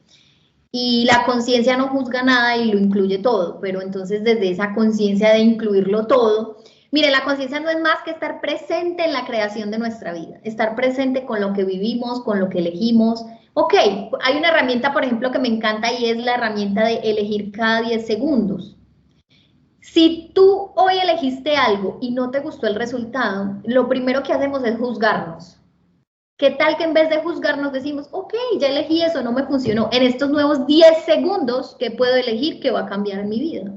Y la conciencia no juzga nada y lo incluye todo, pero entonces desde esa conciencia de incluirlo todo, mire, la conciencia no es más que estar presente en la creación de nuestra vida, estar presente con lo que vivimos, con lo que elegimos. Ok, hay una herramienta, por ejemplo, que me encanta y es la herramienta de elegir cada 10 segundos. Si tú hoy elegiste algo y no te gustó el resultado, lo primero que hacemos es juzgarnos. ¿Qué tal que en vez de juzgarnos decimos, ok, ya elegí eso, no me funcionó. En estos nuevos 10 segundos, ¿qué puedo elegir que va a cambiar en mi vida?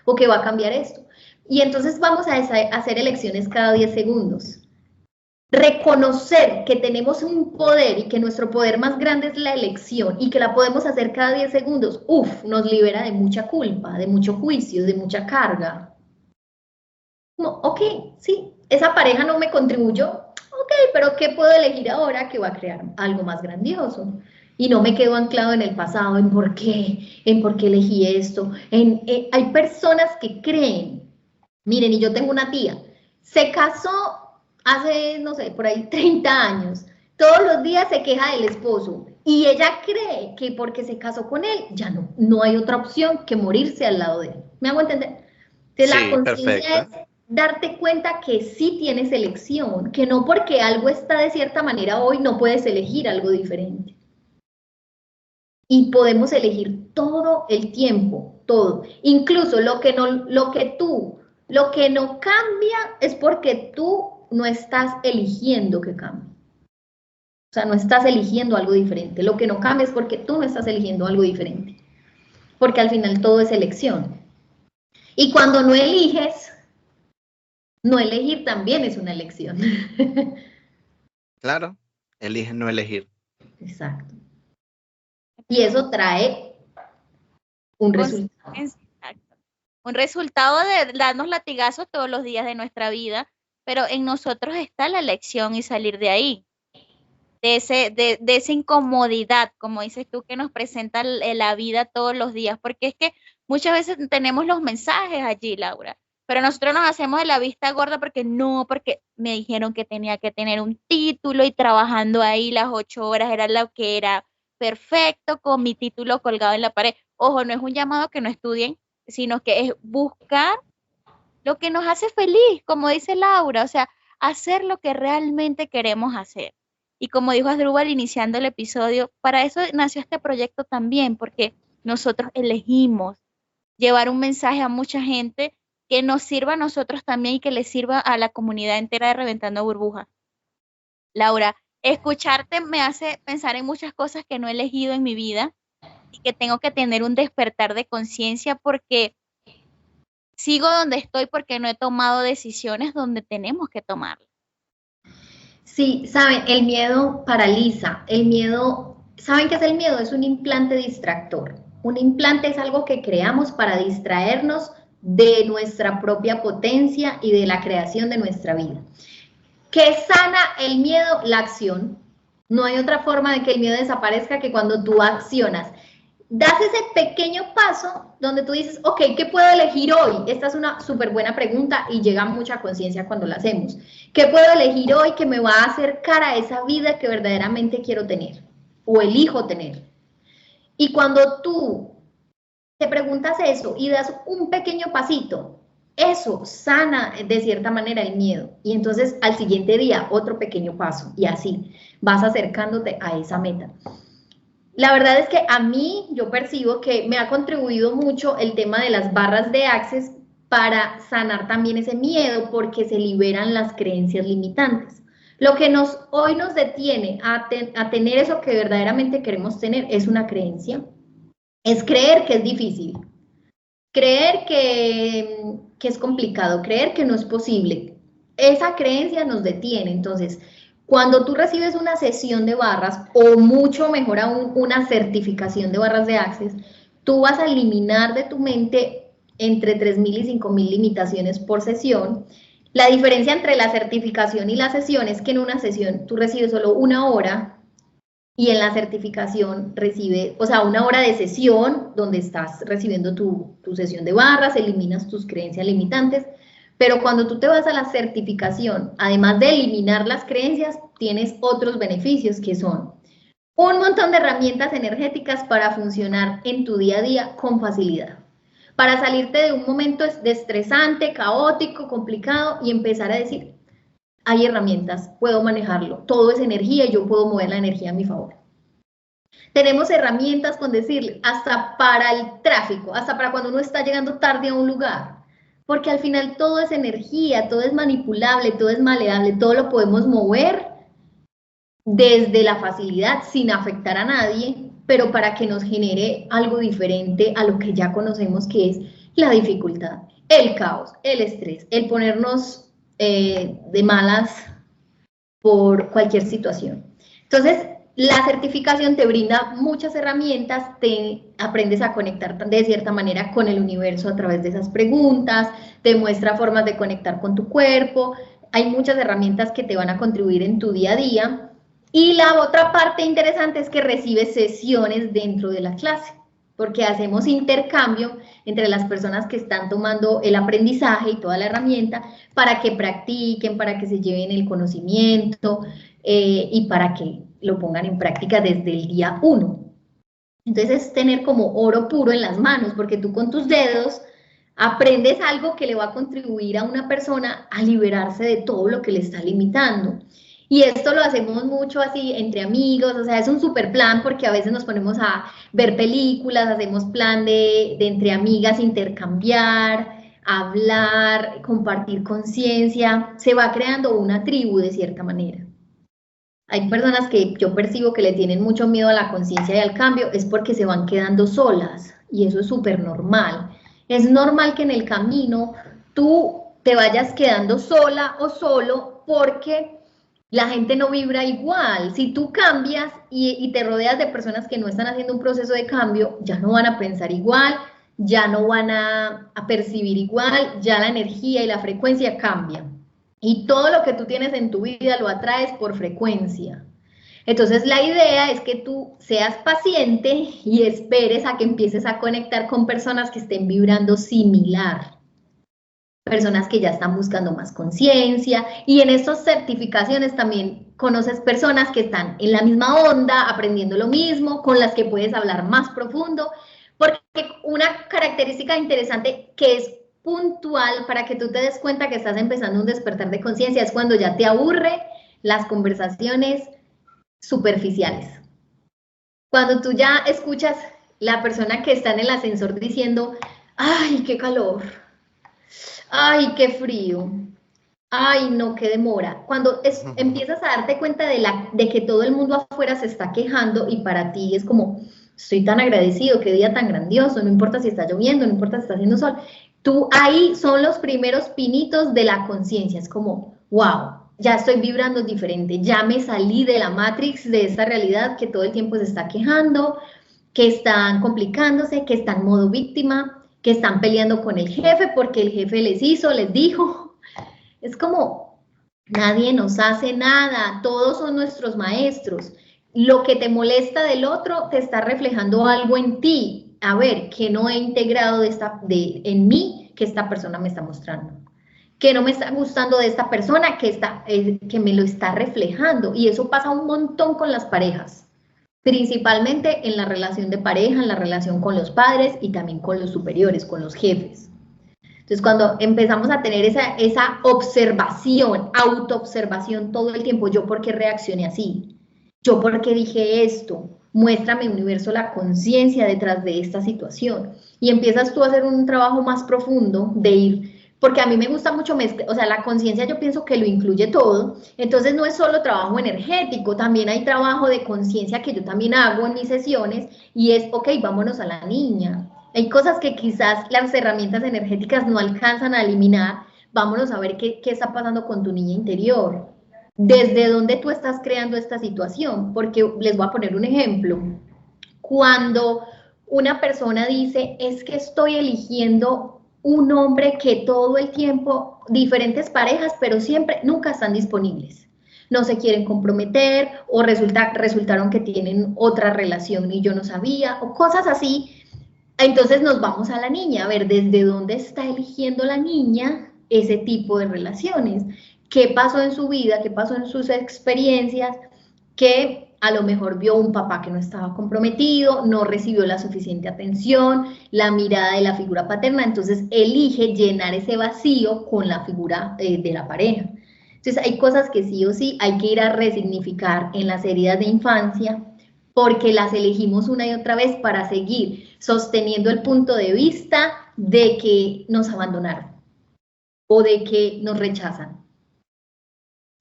¿O que va a cambiar esto? Y entonces vamos a hacer elecciones cada 10 segundos. Reconocer que tenemos un poder y que nuestro poder más grande es la elección y que la podemos hacer cada 10 segundos, nos libera de mucha culpa, de mucho juicio, de mucha carga. Como, ok, sí, esa pareja no me contribuyó, ok, pero ¿qué puedo elegir ahora que va a crear algo más grandioso? Y no me quedo anclado en el pasado, en por qué elegí esto. Hay personas que creen, miren, y yo tengo una tía, se casó hace, no sé, por ahí 30 años, todos los días se queja del esposo, y ella cree que porque se casó con él, ya no hay otra opción que morirse al lado de él. ¿Me hago entender? Entonces, sí, la conciencia es darte cuenta que sí tienes elección, que no porque algo está de cierta manera hoy no puedes elegir algo diferente. Y podemos elegir todo el tiempo, todo. Incluso lo que no cambia es porque tú no estás eligiendo que cambie. O sea, no estás eligiendo algo diferente. Lo que no cambia es porque tú no estás eligiendo algo diferente. Porque al final todo es elección. Y cuando no eliges, no elegir también es una elección. Claro, elige no elegir. Exacto. Y eso trae un resultado. Exacto. Un resultado de darnos latigazos todos los días de nuestra vida, pero en nosotros está la elección y salir de ahí, de esa incomodidad, como dices tú, que nos presenta la vida todos los días, porque es que muchas veces tenemos los mensajes allí, Laura, pero nosotros nos hacemos de la vista gorda porque me dijeron que tenía que tener un título y trabajando ahí las 8 horas era lo que era perfecto, con mi título colgado en la pared. Ojo, no es un llamado que no estudien, sino que es buscar lo que nos hace feliz, como dice Laura, o sea, hacer lo que realmente queremos hacer. Y como dijo Asdrúbal iniciando el episodio, para eso nació este proyecto también, porque nosotros elegimos llevar un mensaje a mucha gente que nos sirva a nosotros también y que le sirva a la comunidad entera de Reventando Burbujas. Laura, escucharte me hace pensar en muchas cosas que no he elegido en mi vida y que tengo que tener un despertar de conciencia porque sigo donde estoy porque no he tomado decisiones donde tenemos que tomarlas. Sí, saben, el miedo paraliza, el miedo, ¿saben qué es el miedo? Es un implante distractor. Un implante es algo que creamos para distraernos de nuestra propia potencia y de la creación de nuestra vida. ¿Qué sana el miedo? La acción. No hay otra forma de que el miedo desaparezca que cuando tú accionas. Das ese pequeño paso donde tú dices, ok, ¿qué puedo elegir hoy? Esta es una súper buena pregunta y llega mucha conciencia cuando la hacemos. ¿Qué puedo elegir hoy que me va a acercar a esa vida que verdaderamente quiero tener o elijo tener? Y cuando tú te preguntas eso y das un pequeño pasito, eso sana de cierta manera el miedo. Y entonces al siguiente día otro pequeño paso y así vas acercándote a esa meta. La verdad es que a mí yo percibo que me ha contribuido mucho el tema de las barras de Access para sanar también ese miedo porque se liberan las creencias limitantes. Lo que hoy nos detiene a tener eso que verdaderamente queremos tener es una creencia. Es creer que es difícil, creer que es complicado, creer que no es posible. Esa creencia nos detiene. Entonces, cuando tú recibes una sesión de barras, o mucho mejor aún, una certificación de barras de Access, tú vas a eliminar de tu mente entre 3.000 y 5.000 limitaciones por sesión. La diferencia entre la certificación y la sesión es que en una sesión tú recibes solo 1 hora y en la certificación recibe, o sea, 1 hora de sesión donde estás recibiendo tu sesión de barras, eliminas tus creencias limitantes. Pero cuando tú te vas a la certificación, además de eliminar las creencias, tienes otros beneficios que son un montón de herramientas energéticas para funcionar en tu día a día con facilidad. Para salirte de un momento estresante, caótico, complicado y empezar a decir, hay herramientas, puedo manejarlo, todo es energía y yo puedo mover la energía a mi favor. Tenemos herramientas con decirle, hasta para el tráfico, hasta para cuando uno está llegando tarde a un lugar. Porque al final todo es energía, todo es manipulable, todo es maleable, todo lo podemos mover desde la facilidad sin afectar a nadie, pero para que nos genere algo diferente a lo que ya conocemos que es la dificultad, el caos, el estrés, el ponernos de malas por cualquier situación. Entonces, la certificación te brinda muchas herramientas, te aprendes a conectar de cierta manera con el universo a través de esas preguntas, te muestra formas de conectar con tu cuerpo, hay muchas herramientas que te van a contribuir en tu día a día. Y la otra parte interesante es que recibes sesiones dentro de la clase, porque hacemos intercambio entre las personas que están tomando el aprendizaje y toda la herramienta para que practiquen, para que se lleven el conocimiento y para que lo pongan en práctica desde el día 1. Entonces es tener como oro puro en las manos, porque tú con tus dedos aprendes algo que le va a contribuir a una persona a liberarse de todo lo que le está limitando. Y esto lo hacemos mucho así entre amigos, o sea, es un super plan porque a veces nos ponemos a ver películas, hacemos plan de entre amigas intercambiar, hablar, compartir conciencia, se va creando una tribu de cierta manera. Hay personas que yo percibo que le tienen mucho miedo a la conciencia y al cambio, es porque se van quedando solas y eso es súper normal. Es normal que en el camino tú te vayas quedando sola o solo porque la gente no vibra igual. Si tú cambias y te rodeas de personas que no están haciendo un proceso de cambio, ya no van a pensar igual, ya no van a percibir igual, ya la energía y la frecuencia cambian. Y todo lo que tú tienes en tu vida lo atraes por frecuencia. Entonces la idea es que tú seas paciente y esperes a que empieces a conectar con personas que estén vibrando similar. Personas que ya están buscando más conciencia, y en estas certificaciones también conoces personas que están en la misma onda, aprendiendo lo mismo, con las que puedes hablar más profundo, porque una característica interesante que es puntual para que tú te des cuenta que estás empezando un despertar de conciencia es cuando ya te aburre las conversaciones superficiales. Cuando tú ya escuchas la persona que está en el ascensor diciendo, ¡ay, qué calor! ¡Ay, qué frío! ¡Ay, no, qué demora! Cuando empiezas a darte cuenta de que todo el mundo afuera se está quejando y para ti es como, estoy tan agradecido, qué día tan grandioso, no importa si está lloviendo, no importa si está haciendo sol. Tú ahí son los primeros pinitos de la conciencia, es como, wow, ya estoy vibrando diferente, ya me salí de la matrix, de esta realidad que todo el tiempo se está quejando, que están complicándose, que están en modo víctima, que están peleando con el jefe porque el jefe les hizo, les dijo. Es como, nadie nos hace nada, todos son nuestros maestros. Lo que te molesta del otro te está reflejando algo en ti. A ver, ¿qué no he integrado en mí que esta persona me está mostrando? ¿Qué no me está gustando de esta persona que me lo está reflejando? Y eso pasa un montón con las parejas, principalmente en la relación de pareja, en la relación con los padres y también con los superiores, con los jefes. Entonces, cuando empezamos a tener esa observación, autoobservación todo el tiempo, ¿yo por qué reaccioné así? ¿Yo por qué dije esto? Muéstrame, universo, la conciencia detrás de esta situación. Y empiezas tú a hacer un trabajo más profundo de ir, porque a mí me gusta mucho, o sea, la conciencia yo pienso que lo incluye todo. Entonces, no es solo trabajo energético, también hay trabajo de conciencia que yo también hago en mis sesiones, y es, ok, vámonos a la niña. Hay cosas que quizás las herramientas energéticas no alcanzan a eliminar. Vámonos a ver qué está pasando con tu niña interior. ¿Desde dónde tú estás creando esta situación? Porque les voy a poner un ejemplo. Cuando una persona dice, es que estoy eligiendo un hombre que todo el tiempo, diferentes parejas, pero siempre, nunca están disponibles. No se quieren comprometer, o resultaron que tienen otra relación y yo no sabía, o cosas así. Entonces nos vamos a la niña, a ver desde dónde está eligiendo la niña ese tipo de relaciones, qué pasó en su vida, qué pasó en sus experiencias, que a lo mejor vio un papá que no estaba comprometido, no recibió la suficiente atención, la mirada de la figura paterna, entonces elige llenar ese vacío con la figura de la pareja. Entonces hay cosas que sí o sí hay que ir a resignificar en las heridas de infancia, porque las elegimos una y otra vez para seguir sosteniendo el punto de vista de que nos abandonaron o de que nos rechazan.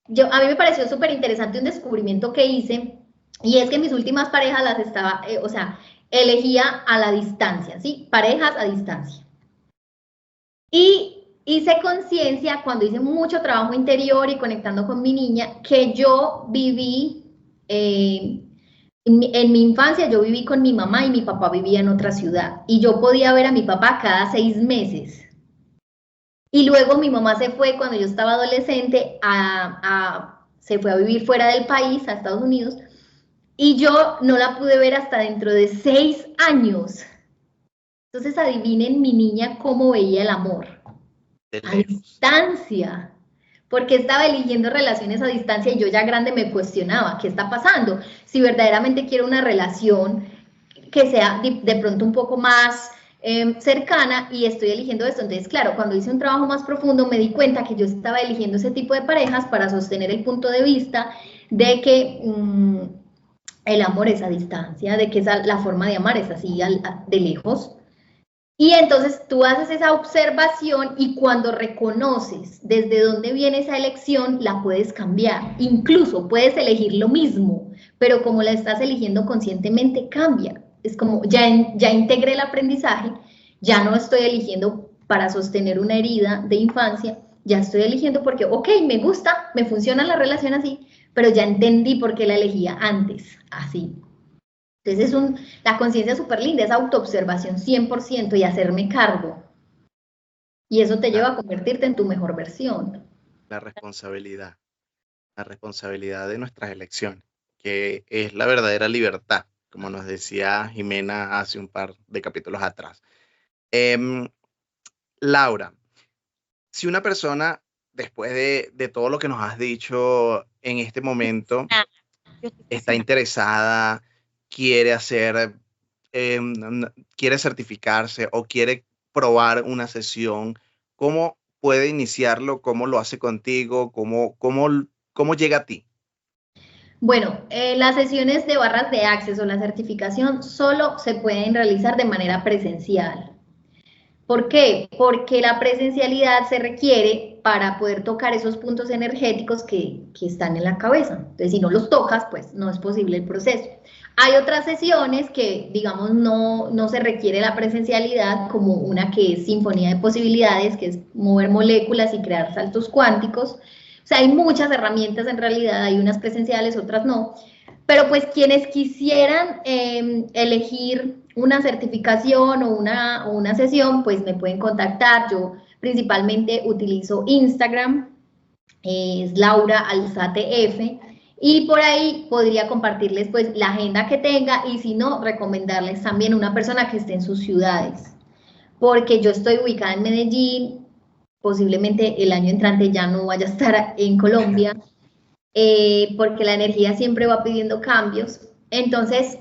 A mí me pareció súper interesante un descubrimiento que hice, y es que mis últimas parejas las estaba, o sea, elegía a la distancia, ¿sí? Parejas a distancia. Y hice conciencia cuando hice mucho trabajo interior y conectando con mi niña, que yo viví... En mi infancia yo viví con mi mamá y mi papá vivía en otra ciudad, y yo podía ver a mi papá cada 6 meses. Y luego mi mamá se fue cuando yo estaba adolescente, se fue a vivir fuera del país, a Estados Unidos, y yo no la pude ver hasta dentro de 6 años. Entonces adivinen mi niña cómo veía el amor. A distancia. Porque estaba eligiendo relaciones a distancia y yo ya grande me cuestionaba, ¿qué está pasando? Si verdaderamente quiero una relación que sea de pronto un poco más cercana y estoy eligiendo esto. Entonces, claro, cuando hice un trabajo más profundo me di cuenta que yo estaba eligiendo ese tipo de parejas para sostener el punto de vista de que el amor es a distancia, de que la forma de amar es así de lejos. Y entonces tú haces esa observación y cuando reconoces desde dónde viene esa elección, la puedes cambiar. Incluso puedes elegir lo mismo, pero como la estás eligiendo conscientemente, cambia. Es como ya integré el aprendizaje, ya no estoy eligiendo para sostener una herida de infancia, ya estoy eligiendo porque, ok, me gusta, me funciona la relación así, pero ya entendí por qué la elegía antes, así. Entonces la conciencia súper linda, es autoobservación 100% y hacerme cargo. Y eso te lleva a convertirte en tu mejor versión. La responsabilidad de nuestras elecciones, que es la verdadera libertad, como nos decía Jimena hace un par de capítulos atrás. Laura, si una persona, después de todo lo que nos has dicho en este momento, está interesada, quiere hacer, quiere certificarse o quiere probar una sesión, ¿cómo puede iniciarlo? ¿Cómo lo hace contigo? ¿Cómo llega a ti? Bueno, las sesiones de barras de Access o la certificación solo se pueden realizar de manera presencial. ¿Por qué? Porque la presencialidad se requiere para poder tocar esos puntos energéticos que están en la cabeza. Entonces, si no los tocas, pues no es posible el proceso. Hay otras sesiones que, digamos, no se requiere la presencialidad, como una que es Sinfonía de Posibilidades, que es mover moléculas y crear saltos cuánticos. O sea, hay muchas herramientas en realidad, hay unas presenciales, otras no. Pero pues quienes quisieran elegir una certificación o una sesión, pues me pueden contactar. Yo principalmente utilizo Instagram, es Laura Alzate F, y por ahí podría compartirles pues la agenda que tenga, y si no, recomendarles también una persona que esté en sus ciudades, porque yo estoy ubicada en Medellín, posiblemente el año entrante ya no vaya a estar en Colombia, porque la energía siempre va pidiendo cambios. Entonces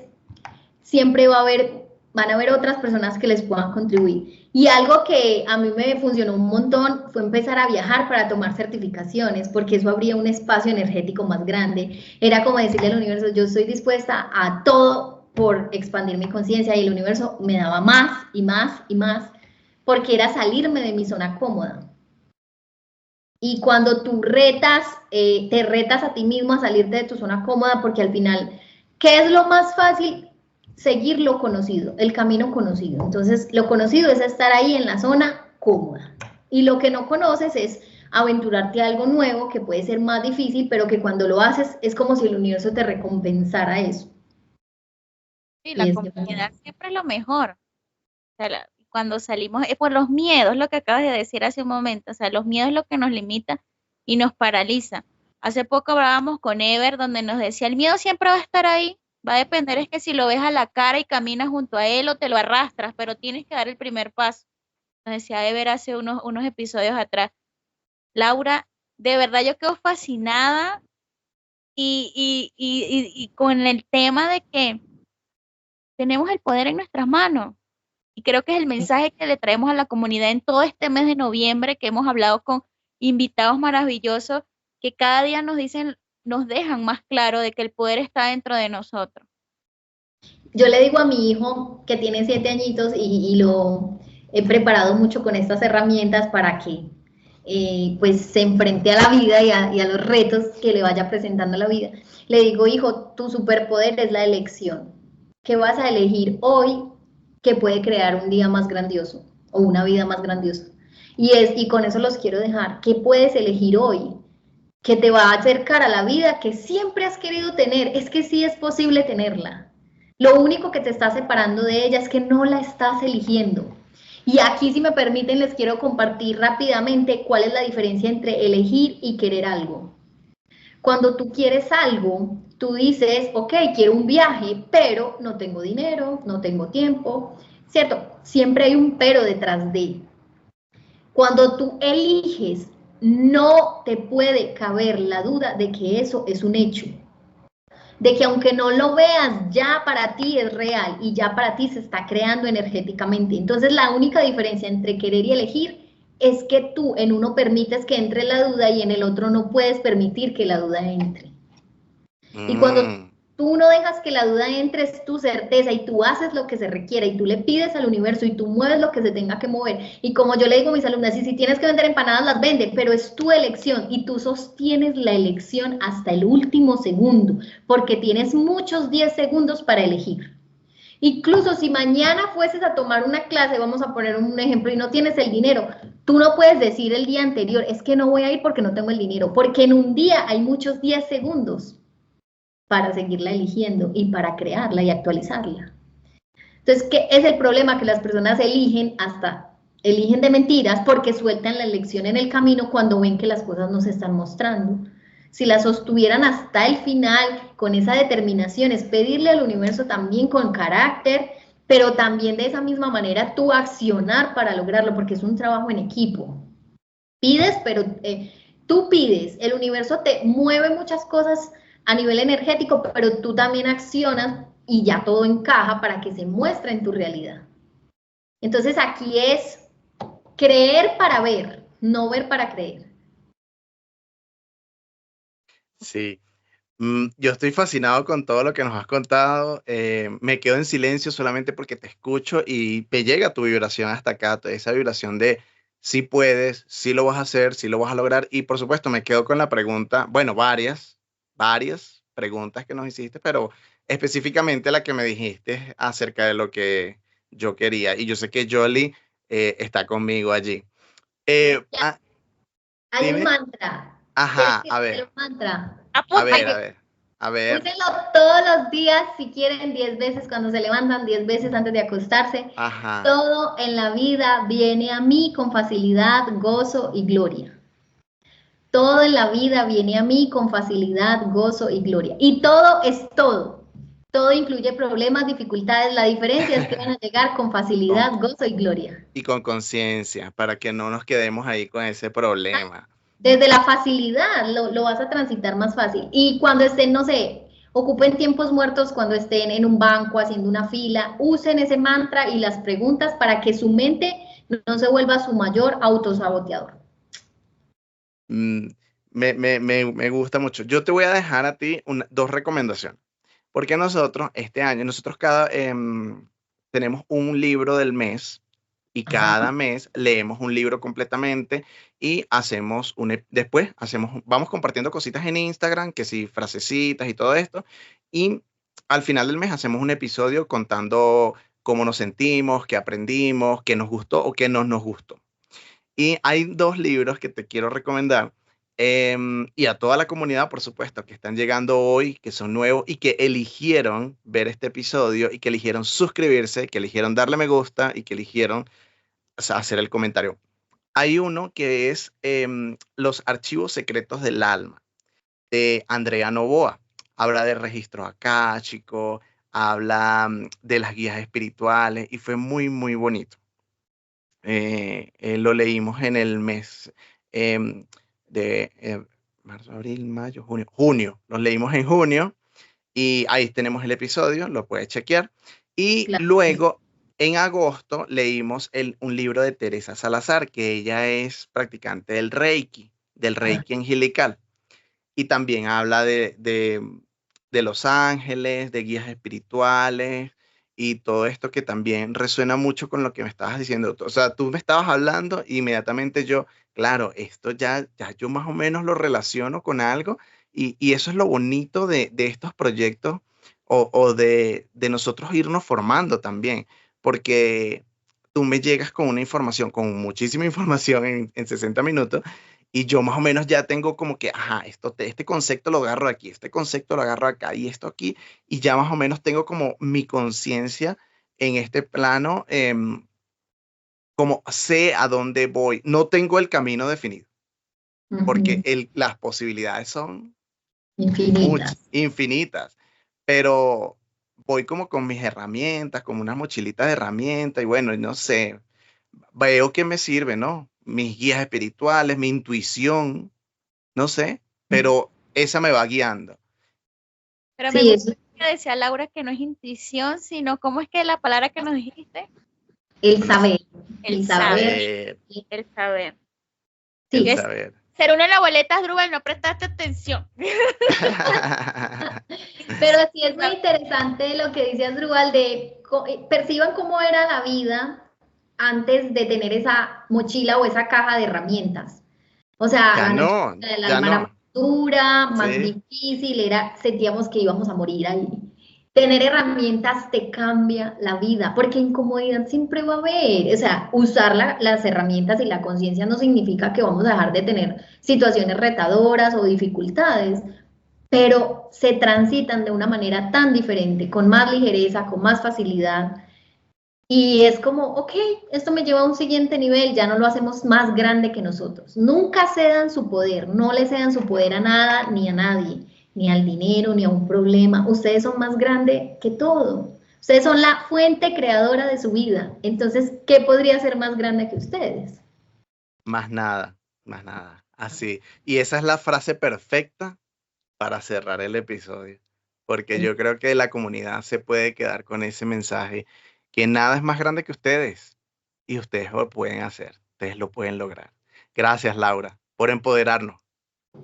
siempre van a haber otras personas que les puedan contribuir. Y algo que a mí me funcionó un montón fue empezar a viajar para tomar certificaciones, porque eso abría un espacio energético más grande. Era como decirle al universo, yo estoy dispuesta a todo por expandir mi conciencia, y el universo me daba más y más y más, porque era salirme de mi zona cómoda. Y cuando tú te retas a ti mismo a salirte de tu zona cómoda, porque al final, ¿qué es lo más fácil? Seguir lo conocido, el camino conocido. Entonces, lo conocido es estar ahí en la zona cómoda. Y lo que no conoces es aventurarte a algo nuevo, que puede ser más difícil, pero que cuando lo haces es como si el universo te recompensara eso. Sí, la comunidad siempre es lo mejor. O sea, cuando salimos, es por los miedos, lo que acabas de decir hace un momento, o sea, los miedos es lo que nos limita y nos paraliza. Hace poco hablábamos con Ever, donde nos decía, el miedo siempre va a estar ahí, va a depender es que si lo ves a la cara y caminas junto a él o te lo arrastras, pero tienes que dar el primer paso. Nos decía Ever hace unos episodios atrás. Laura, de verdad yo quedo fascinada y con el tema de que tenemos el poder en nuestras manos. Y creo que es el mensaje que le traemos a la comunidad en todo este mes de noviembre, que hemos hablado con invitados maravillosos, que cada día nos dejan más claro de que el poder está dentro de nosotros. Yo le digo a mi hijo, que tiene 7 añitos, y lo he preparado mucho con estas herramientas para que pues se enfrente a la vida y a los retos que le vaya presentando la vida. Le digo, hijo, tu superpoder es la elección. ¿Qué vas a elegir hoy que puede crear un día más grandioso o una vida más grandiosa? Y con eso los quiero dejar. ¿Qué puedes elegir hoy que te va a acercar a la vida que siempre has querido tener? Es que sí es posible tenerla. Lo único que te está separando de ella es que no la estás eligiendo. Y aquí, si me permiten, les quiero compartir rápidamente cuál es la diferencia entre elegir y querer algo. Cuando tú quieres algo, tú dices, ok, quiero un viaje, pero no tengo dinero, no tengo tiempo, ¿cierto? Siempre hay un pero detrás de. Cuando tú eliges, no te puede caber la duda de que eso es un hecho. De que aunque no lo veas, ya para ti es real y ya para ti se está creando energéticamente. Entonces, la única diferencia entre querer y elegir es que tú en uno permites que entre la duda y en el otro no puedes permitir que la duda entre. Y cuando tú no dejas que la duda entre, es tu certeza, y tú haces lo que se requiere y tú le pides al universo y tú mueves lo que se tenga que mover. Y como yo le digo a mis alumnas, si tienes que vender empanadas, las vende, pero es tu elección y tú sostienes la elección hasta el último segundo, porque tienes muchos 10 segundos para elegir. Incluso si mañana fueses a tomar una clase, vamos a poner un ejemplo, y no tienes el dinero, tú no puedes decir el día anterior, es que no voy a ir porque no tengo el dinero, porque en un día hay muchos 10 segundos para seguirla eligiendo y para crearla y actualizarla. Entonces, ¿qué es el problema? Que las personas eligen de mentiras porque sueltan la elección en el camino cuando ven que las cosas no se están mostrando. Si las sostuvieran hasta el final con esa determinación, es pedirle al universo también con carácter, pero también de esa misma manera tú accionar para lograrlo, porque es un trabajo en equipo. Pides, pero tú pides, el universo te mueve muchas cosas a nivel energético, pero tú también accionas y ya todo encaja para que se muestre en tu realidad. Entonces aquí es creer para ver, no ver para creer. Sí. Yo estoy fascinado con todo lo que nos has contado. Me quedo en silencio solamente porque te escucho y te llega tu vibración hasta acá, esa vibración de sí puedes, sí lo vas a hacer, sí lo vas a lograr. Y por supuesto, me quedo con la pregunta, bueno, varias preguntas que nos hiciste, pero específicamente la que me dijiste acerca de lo que yo quería. Y yo sé que Jolie está conmigo allí. Ah, Hay un dime. mantra. ¿Quieres Ajá, que a te dé ver, un mantra? a ver, Apúntalo. a ver, a ver. Úsenlo todos los días, si quieren, 10 veces cuando se levantan, 10 veces antes de acostarse. Ajá. Todo en la vida viene a mí con facilidad, gozo y gloria. Todo en la vida viene a mí con facilidad, gozo y gloria. Y todo es todo. Todo incluye problemas, dificultades. La diferencia es que van a llegar con Con- facilidad, gozo y gloria. y con conciencia, para que no nos quedemos ahí con ese problema. Desde la facilidad lo vas a transitar más fácil. Y cuando estén, no sé, ocupen tiempos muertos, cuando estén en un banco haciendo una fila, usen ese mantra y las preguntas para que su mente no se vuelva su mayor autosaboteador. Mm, me gusta mucho. Yo te voy a dejar a ti dos recomendaciones, porque nosotros este año, tenemos un libro del mes y Ajá. cada mes leemos un libro completamente y después vamos compartiendo cositas en Instagram, que sí, frasecitas y todo esto, y al final del mes hacemos un episodio contando cómo nos sentimos, qué aprendimos, qué nos gustó o qué no nos gustó. Y hay dos libros que te quiero recomendar. Y a toda la comunidad, por supuesto, que están llegando hoy, que son nuevos y que eligieron ver este episodio y que eligieron suscribirse, que eligieron darle me gusta y que eligieron, o sea, hacer el comentario. Hay uno que es Los archivos secretos del alma, de Andrea Novoa. Habla de registros akáshicos, habla de las guías espirituales y fue muy, muy bonito. Lo leímos en el mes de marzo, abril, mayo, junio. Los leímos en junio y ahí tenemos el episodio, lo puedes chequear. Y Claro. luego, en agosto, leímos un libro de Teresa Salazar, que ella es practicante del Ah, Reiki angelical. Y también habla de los ángeles, de guías espirituales y todo esto que también resuena mucho con lo que me estabas diciendo. O sea, tú me estabas hablando y inmediatamente yo, claro, esto ya yo más o menos lo relaciono con algo y eso es lo bonito de estos proyectos o de nosotros irnos formando también, porque tú me llegas con una información, con muchísima información en 60 minutos y yo más o menos ya tengo como que, ajá, este concepto lo agarro aquí, este concepto lo agarro acá y esto aquí, y ya más o menos tengo como mi conciencia en este plano, como sé a dónde voy. No tengo el camino definido, porque ujú. las posibilidades son Infinitas. infinitas, pero voy como con mis herramientas, como unas mochilitas de herramientas, y bueno, no sé, veo que me sirve, ¿no? Mis guías espirituales, mi intuición, no sé, pero esa me va guiando. Pero me Sí, gusta eso, que decía Laura que no es intuición, sino ¿cómo es que la palabra que nos dijiste? el El, saber, El el saber, saber. saber, el saber. el Sí, Que saber. ser una de las boletas, Drubal, no prestaste atención. pero sí es muy interesante lo que dice Asdrúbal de perciban cómo era la vida antes de tener esa mochila o esa caja de herramientas. O sea, Ya la noche no, del ya alma era no. más dura, más Sí, difícil, sentíamos que íbamos a morir ahí. Tener herramientas te cambia la vida, porque incomodidad siempre va a haber. O sea, usar las herramientas y la conciencia no significa que vamos a dejar de tener situaciones retadoras o dificultades, pero se transitan de una manera tan diferente, con más ligereza, con más facilidad. Y es como, ok, esto me lleva a un siguiente nivel, ya no lo hacemos más grande que nosotros. Nunca cedan su poder, no le cedan su poder a nada ni a nadie, ni al dinero, ni a un problema. Ustedes son más grandes que todo. Ustedes son la fuente creadora de su vida. Entonces, ¿qué podría ser más grande que ustedes? Más nada, más nada. Así. Y esa es la frase perfecta para cerrar el episodio, porque yo creo que la comunidad se puede quedar con ese mensaje, que nada es más grande que ustedes y ustedes lo pueden hacer, ustedes lo pueden lograr. Gracias, Laura, por empoderarnos.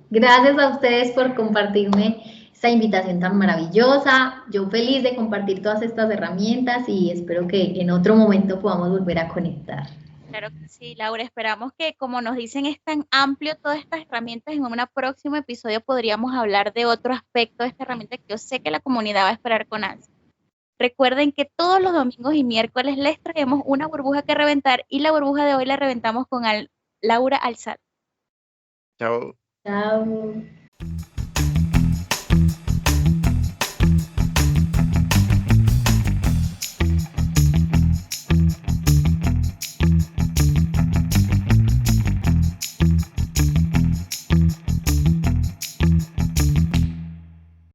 Gracias a ustedes por compartirme esta invitación tan maravillosa. Yo feliz de compartir todas estas herramientas y espero que en otro momento podamos volver a conectar. Claro que sí, Laura. Esperamos que, como nos dicen, es tan amplio todas estas herramientas. En un próximo episodio podríamos hablar de otro aspecto de esta herramienta que yo sé que la comunidad va a esperar con ansia. Recuerden que todos los domingos y miércoles les traemos una burbuja que reventar y la burbuja de hoy la reventamos con Laura Alzate. Chao. Chao.